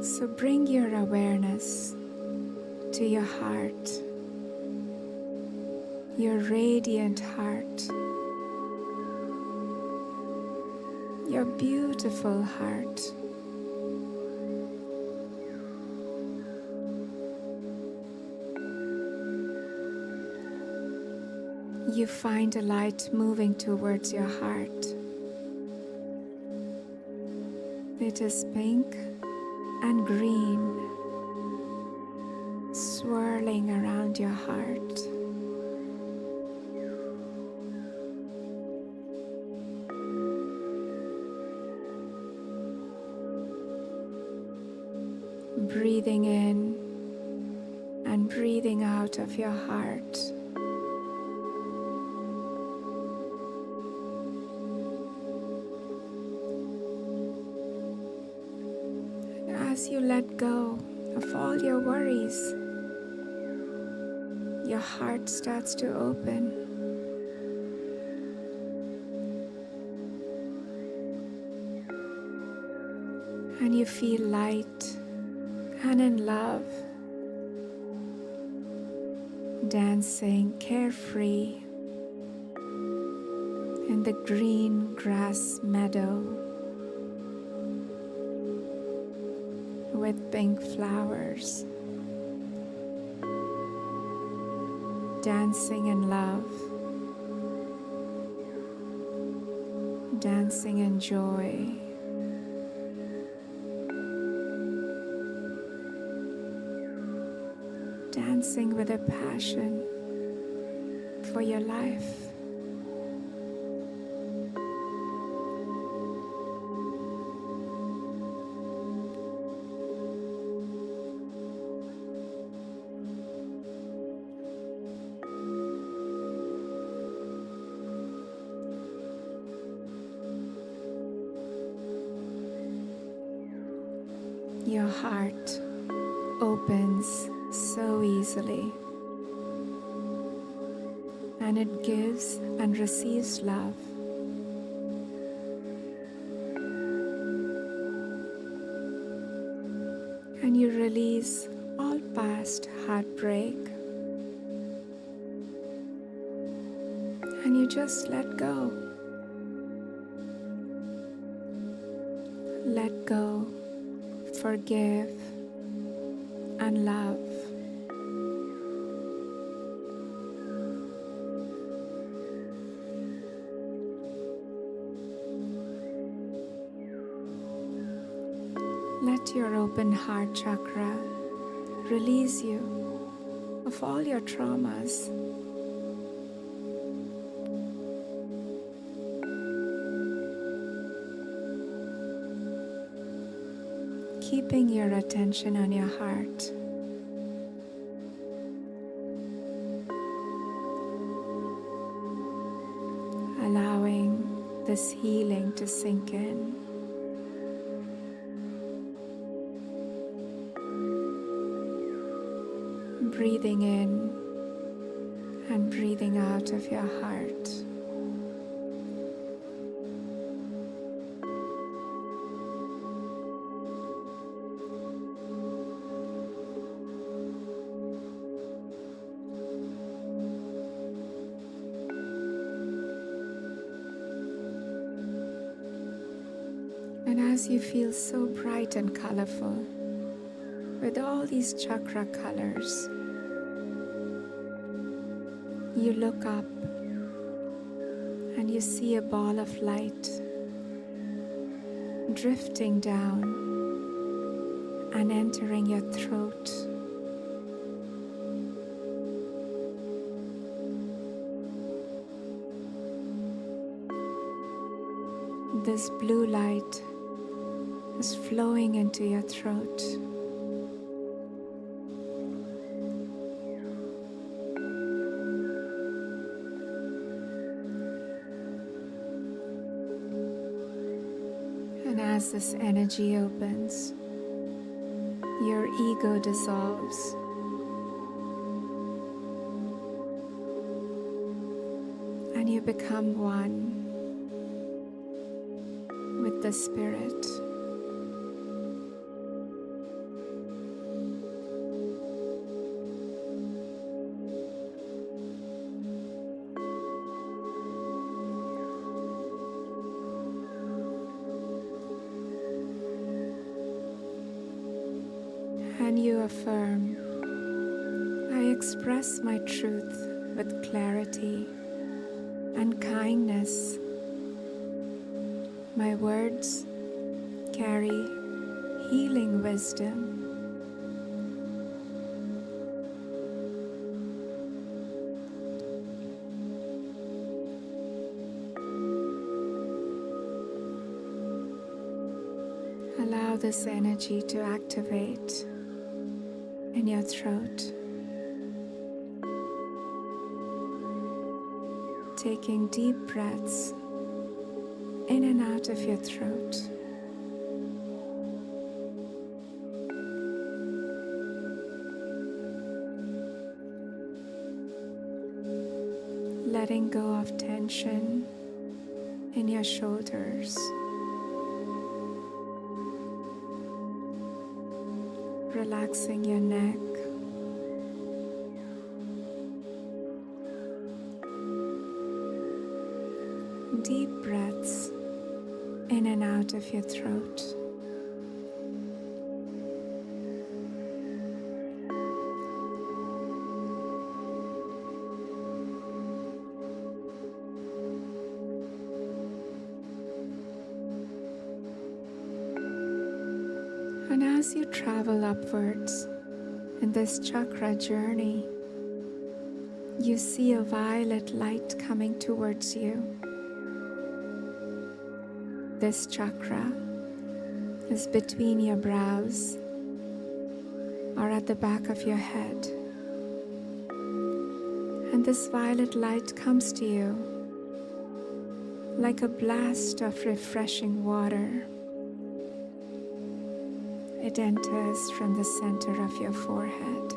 So bring your awareness to your heart, your radiant heart, your beautiful heart. You find a light moving towards your heart. It is pink and green, swirling around your heart. Breathing in and breathing out of your heart. As you let go of all your worries, your heart starts to open. And you feel light and in love, dancing carefree in the green grass meadow with pink flowers, dancing in love, dancing in joy. Dancing with a passion for your life. Your heart opens so easily, and it gives and receives love. And you release all past heartbreak, and you just let go. Let go, forgive, and love. Let your open heart chakra release you of all your traumas. Keeping your attention on your heart. Allowing this healing to sink in. Breathing in and breathing out of your heart. And as you feel so bright and colorful with all these chakra colors, you look up and you see a ball of light drifting down and entering your throat. This blue light is flowing into your throat. And as this energy opens, your ego dissolves. And you become one the Spirit. And you affirm, I express my truth with clarity and kindness. My words carry healing wisdom. Allow this energy to activate in your throat, taking deep breaths in and out of your throat. Letting go of tension in your shoulders. Relaxing your neck. Deep breaths in and out of your throat. And as you travel upwards in this chakra journey, you see a violet light coming towards you. This chakra is between your brows or at the back of your head. And this violet light comes to you like a blast of refreshing water. It enters from the center of your forehead.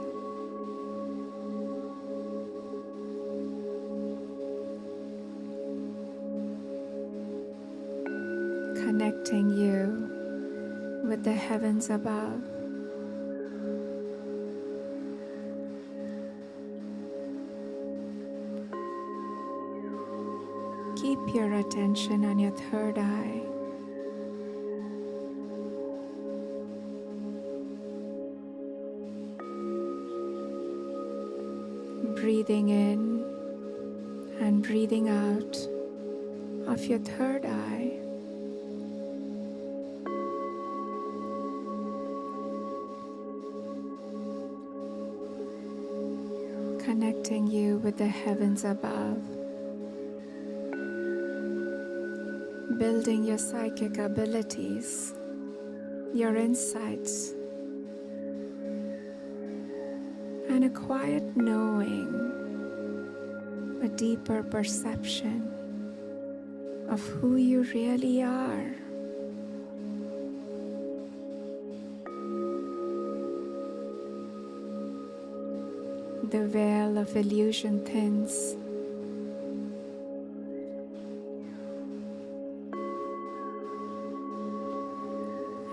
Connecting you with the heavens above. Keep your attention on your third eye. Breathing in and breathing out of your third eye. Connecting you with the heavens above. Building your psychic abilities, your insights, and a quiet knowing, a deeper perception of who you really are. The veil of illusion thins.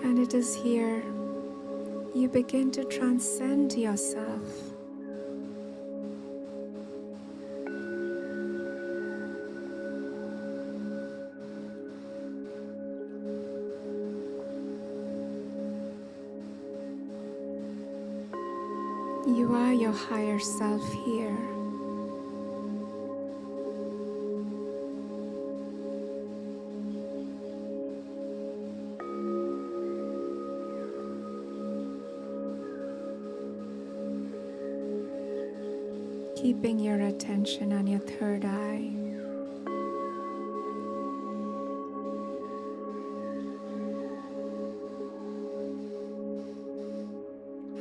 And it is here you begin to transcend yourself. You are your higher self here. Keeping your attention on your third eye.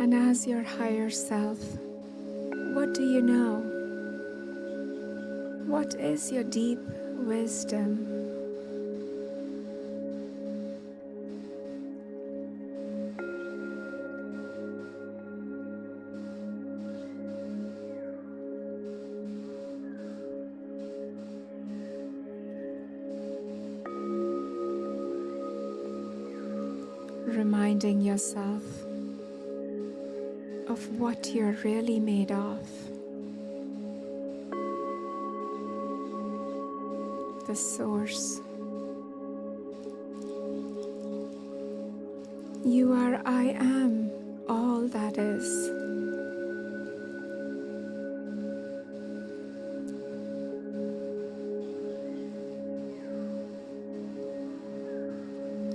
And as your higher self, what do you know? What is your deep wisdom? reminding yourself of what you're really made of. The source. You are I am, all that is.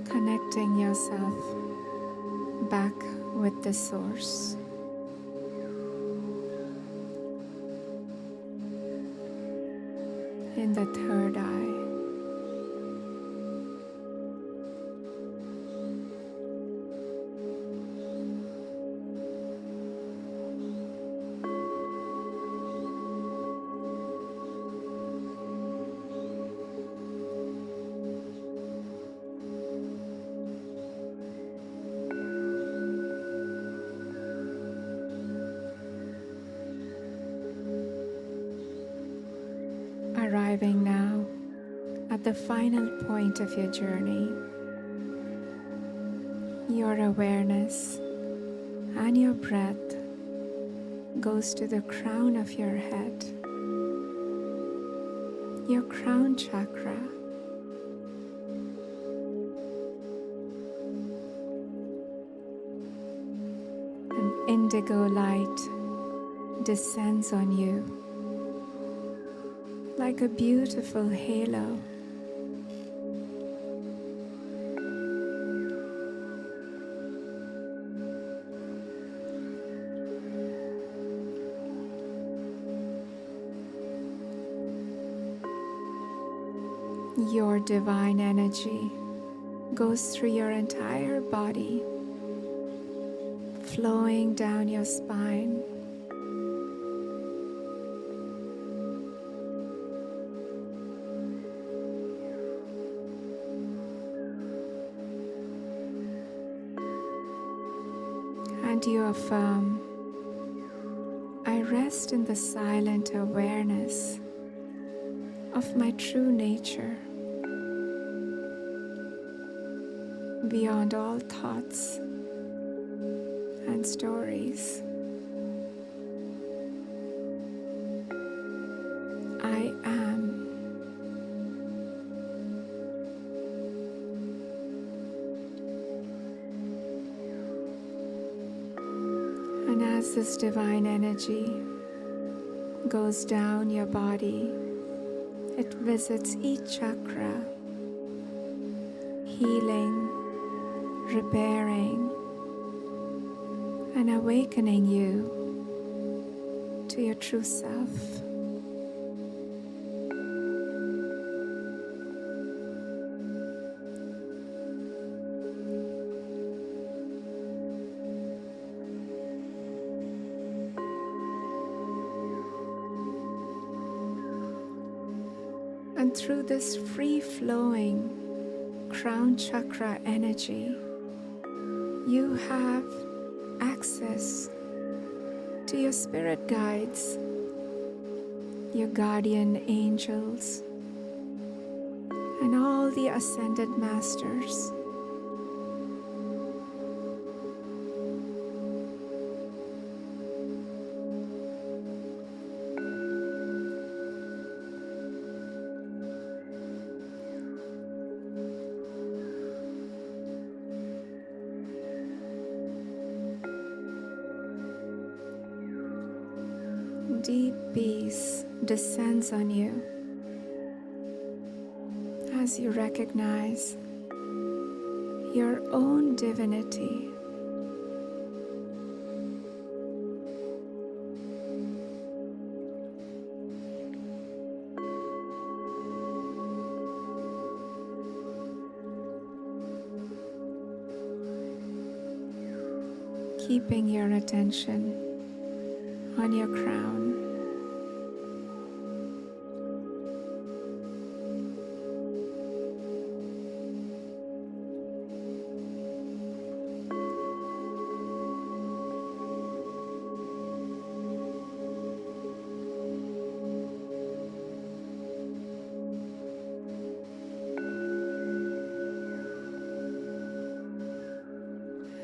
Connecting yourself back with the source. In the third eye. Arriving now at the final point of your journey, your awareness and your breath goes to the crown of your head, your crown chakra. An indigo light descends on you like a beautiful halo. Your divine energy goes through your entire body, flowing down your spine, and you affirm, I rest in the silent awareness of my true nature, beyond all thoughts and stories. I am. And as this divine energy goes down your body, it visits each chakra, healing, repairing, and awakening you to your true self. And through this free-flowing crown chakra energy, you have access to your spirit guides, your guardian angels, and all the ascended masters. Deep peace descends on you as you recognize your own divinity. Keeping your attention on your crown.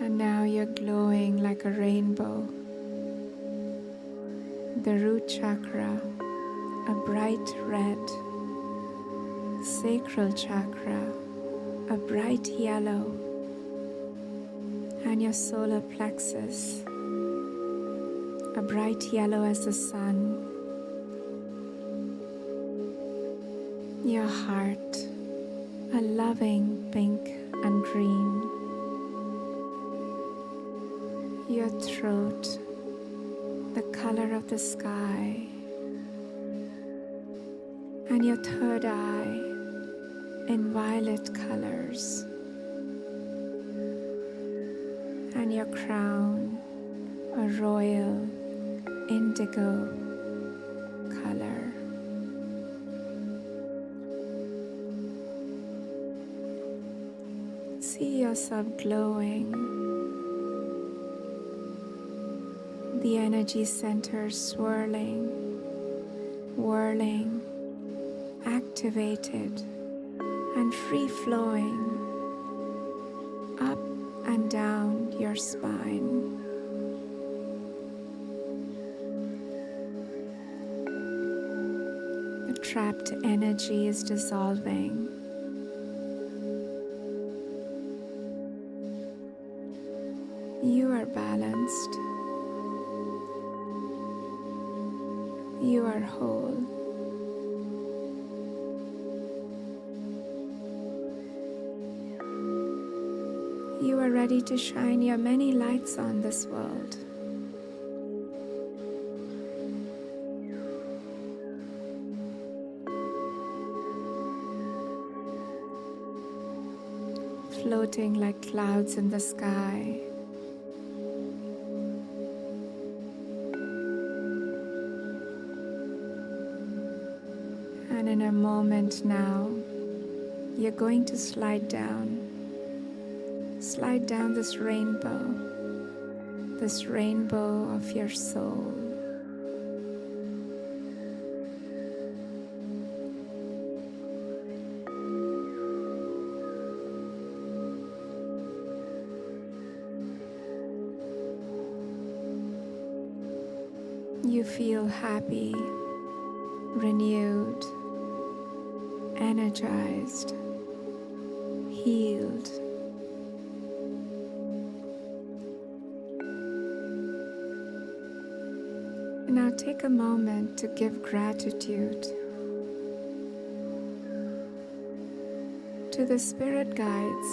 And now you're glowing like a rainbow. The root chakra, a bright red. Sacral chakra, a bright yellow. And your solar plexus, a bright yellow as the sun. Your heart, a loving pink and green. Your throat, the color of the sky. And your third eye in violet colors. And your crown, a royal indigo color. See yourself glowing. The energy centers swirling, whirling, activated and free-flowing up and down your spine. The trapped energy is dissolving. You are balanced. You are whole. You are ready to shine your many lights on this world. Floating like clouds in the sky. And in a moment now, you're going to slide down this rainbow of your soul. You feel happy, renewed, energized, healed. Now take a moment to give gratitude to the spirit guides,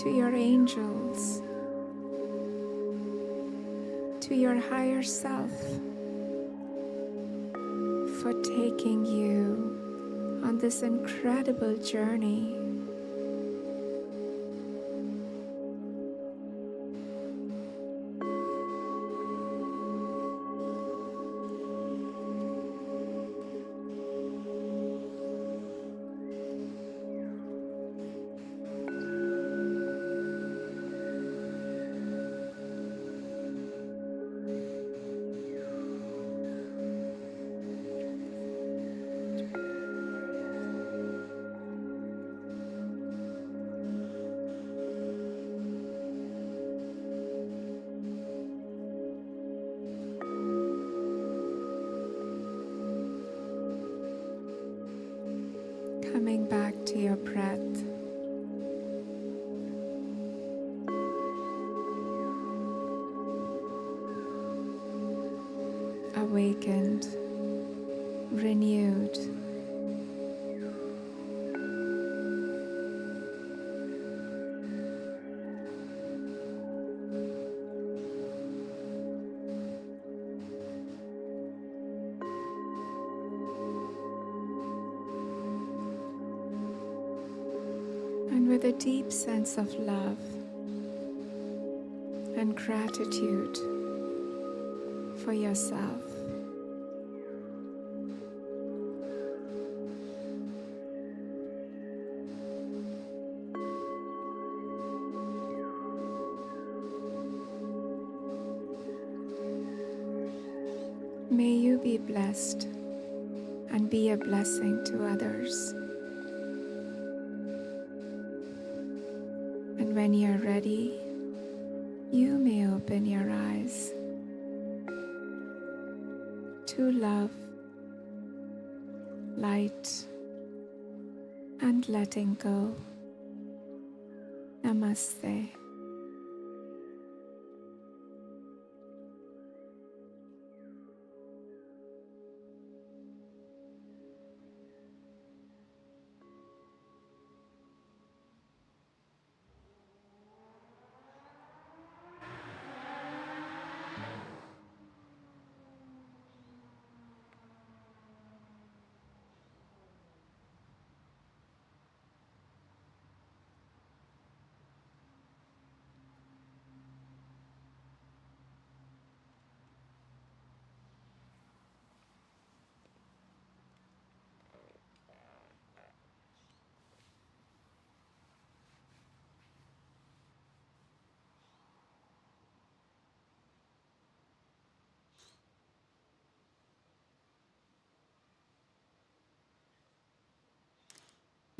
to your angels, to your higher self for taking you on this incredible journey. Coming back to your breath. Awakened, renewed. And with a deep sense of love and gratitude for yourself, may you be blessed and be a blessing to others. And And when you're ready, you may open your eyes to love, light, and letting go. Namaste.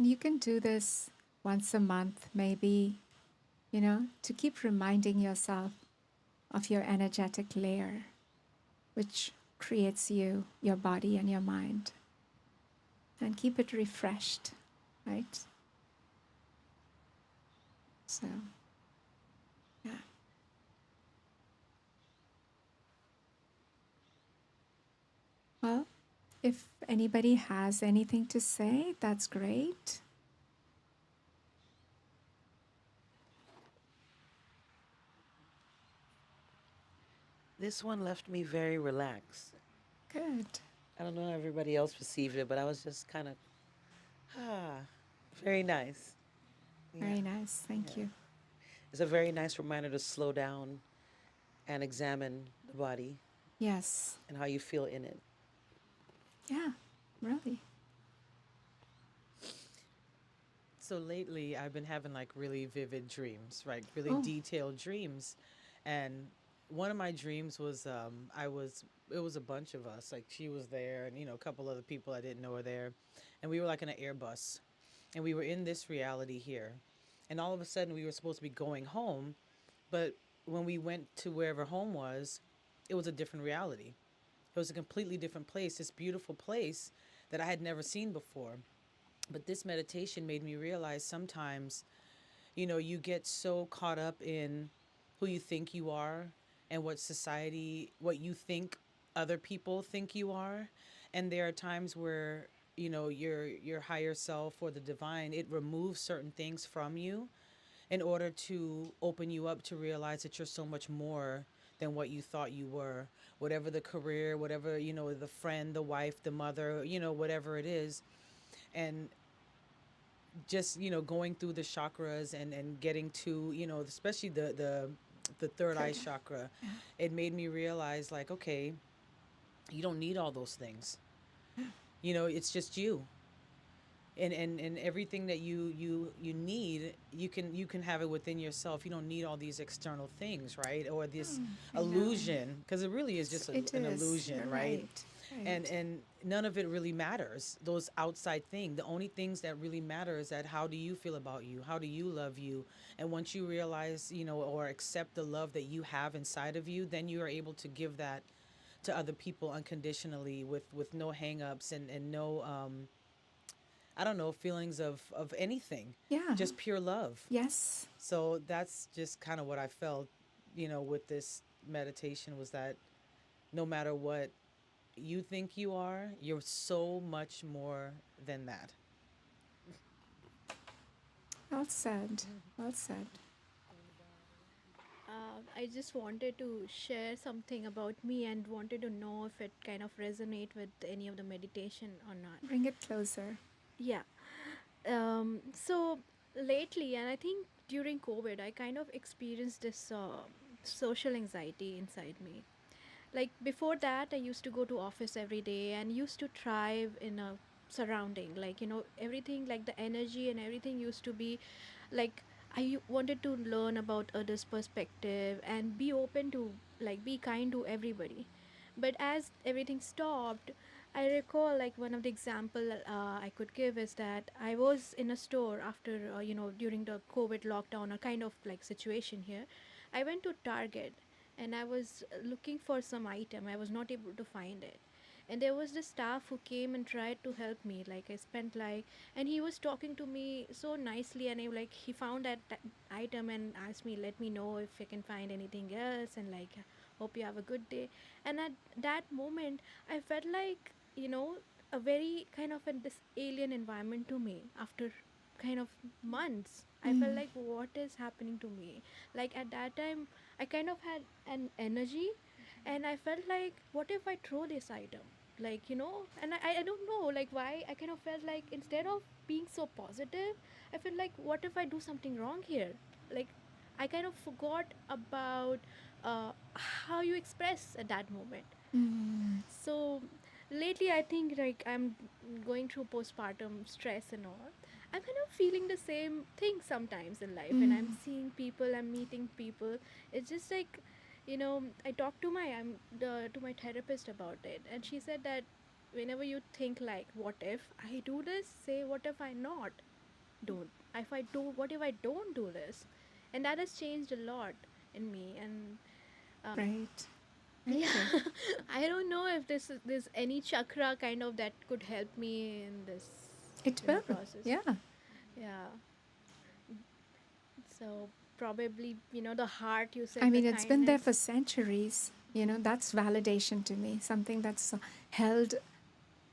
You can do this once a month, maybe, to keep reminding yourself of your energetic layer, which creates you, your body, and your mind, and keep it refreshed, right? So, yeah. Well, if anybody has anything to say, that's great. This one left me very relaxed. Good. I don't know how everybody else perceived it, but I was just kind of, ah, very nice. Yeah, Very nice. Thank yeah. you. It's a very nice reminder to slow down and examine the body Yes. and how you feel in it. Yeah, really. So lately, I've been having like really vivid dreams, right? Really Oh, detailed dreams. And one of my dreams was it was a bunch of us. Like she was there, and a couple other people I didn't know were there. And we were like in an Airbus. And we were in this reality here. And all of a sudden, we were supposed to be going home. But when we went to wherever home was, it was a different reality. It was a completely different place, this beautiful place that I had never seen before. But this meditation made me realize sometimes, you get so caught up in who you think you are and what you think other people think you are. And there are times where, your higher self or the divine, it removes certain things from you in order to open you up to realize that you're so much more than what you thought you were. Whatever the career, whatever, the friend, the wife, the mother, whatever it is. And just going through the chakras and getting to especially the third eye good. chakra, Yeah. it made me realize like, okay, you don't need all those things. It's just you, and everything that you need, you can have it within yourself. You don't need all these external things, right? Or this I know. illusion, because it really is just It an is. You're illusion, right? right. and Right. and none of it really matters, those outside things. The only things that really matter is that how do you feel about you, how do you love you. And once you realize, or accept the love that you have inside of you, then you are able to give that to other people unconditionally, with no hangups and no I don't know, feelings of anything, Yeah. just pure love. Yes. So that's just kind of what I felt, with this meditation, was that no matter what you think you are, you're so much more than that. Well said. Well said. I just wanted to share something about me and wanted to know if it kind of resonate with any of the meditation or not. Bring it closer. Yeah. So lately, and I think during COVID, I kind of experienced this social anxiety inside me. Like before that, I used to go to office every day and used to thrive in a surrounding, like everything, like the energy and everything used to be like wanted to learn about others perspective and be open to, like, be kind to everybody. But as everything stopped, I recall like one of the example I could give is that I was in a store after during the COVID lockdown, a kind of like situation here. I went to Target and I was looking for some item. I was not able to find it, and there was this staff who came and tried to help me. Like I spent like, and he was talking to me so nicely, and I like he found that item and asked me, let me know if I can find anything else, and like hope you have a good day. And at that moment I felt like, a very kind of this alien environment to me after kind of months. I felt like what is happening to me? Like at that time I kind of had an energy, and I felt like what if I throw this item? Like, and I don't know like why I kind of felt like instead of being so positive, I felt like what if I do something wrong here? Like I kind of forgot about how you express at that moment. So lately, I think like I'm going through postpartum stress and all. I'm kind of feeling the same thing sometimes in life, and I'm seeing people, I'm meeting people. It's just like, I talked to my therapist about it, and she said that whenever you think like, what if I do this? Say, what if I not don't? If I do, what if I don't do this? And that has changed a lot in me, and Great. Very yeah, good. I don't know if there's any chakra kind of that could help me in this, It will. process. Yeah. Yeah. So probably, the heart, you I said, the mean, it's been there kindness. for centuries. That's validation to me. Something that's held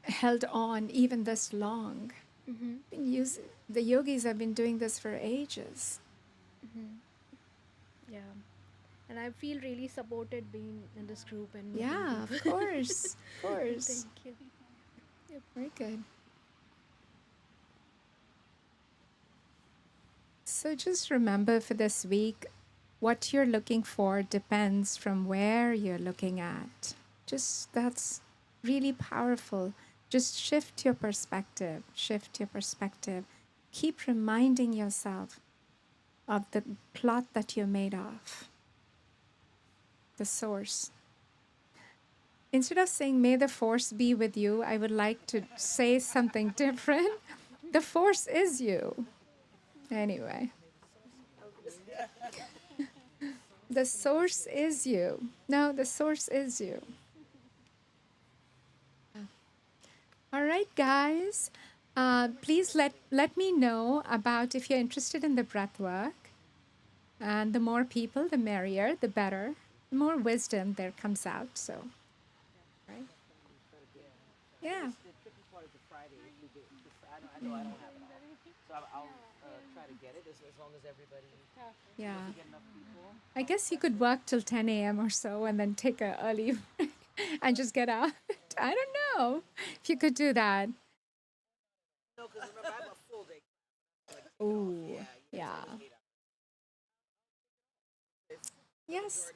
held on even this long. Mm-hmm. Been use, the yogis have been doing this for ages. Mm-hmm. Yeah. And I feel really supported being in this group and meeting Yeah, of people. course. Of Thank course. you. Yep. Very good. So just remember for this week, what you're looking for depends from where you're looking at. Just that's really powerful. Just shift your perspective, shift your perspective. Keep reminding yourself of the plot that you're made of, the source. Instead of saying, may the force be with you, I would like to say something different. The force is you. Anyway, the source is you. No, the source is you. All right, guys. Please let me know about if you're interested in the breath work. And the more people, the merrier, the better. The more wisdom there comes out. So, right? Yeah. The tricky part is the Friday. If we get, I know I don't have it all, so I'll try to get it as long as everybody. Yeah. If we get enough people. I guess you could work till 10 a.m. or so and then take a early and just get out. I don't know if you could do that. No, because remember I have a full day. Oh, yeah. It's 8 hours. Yes.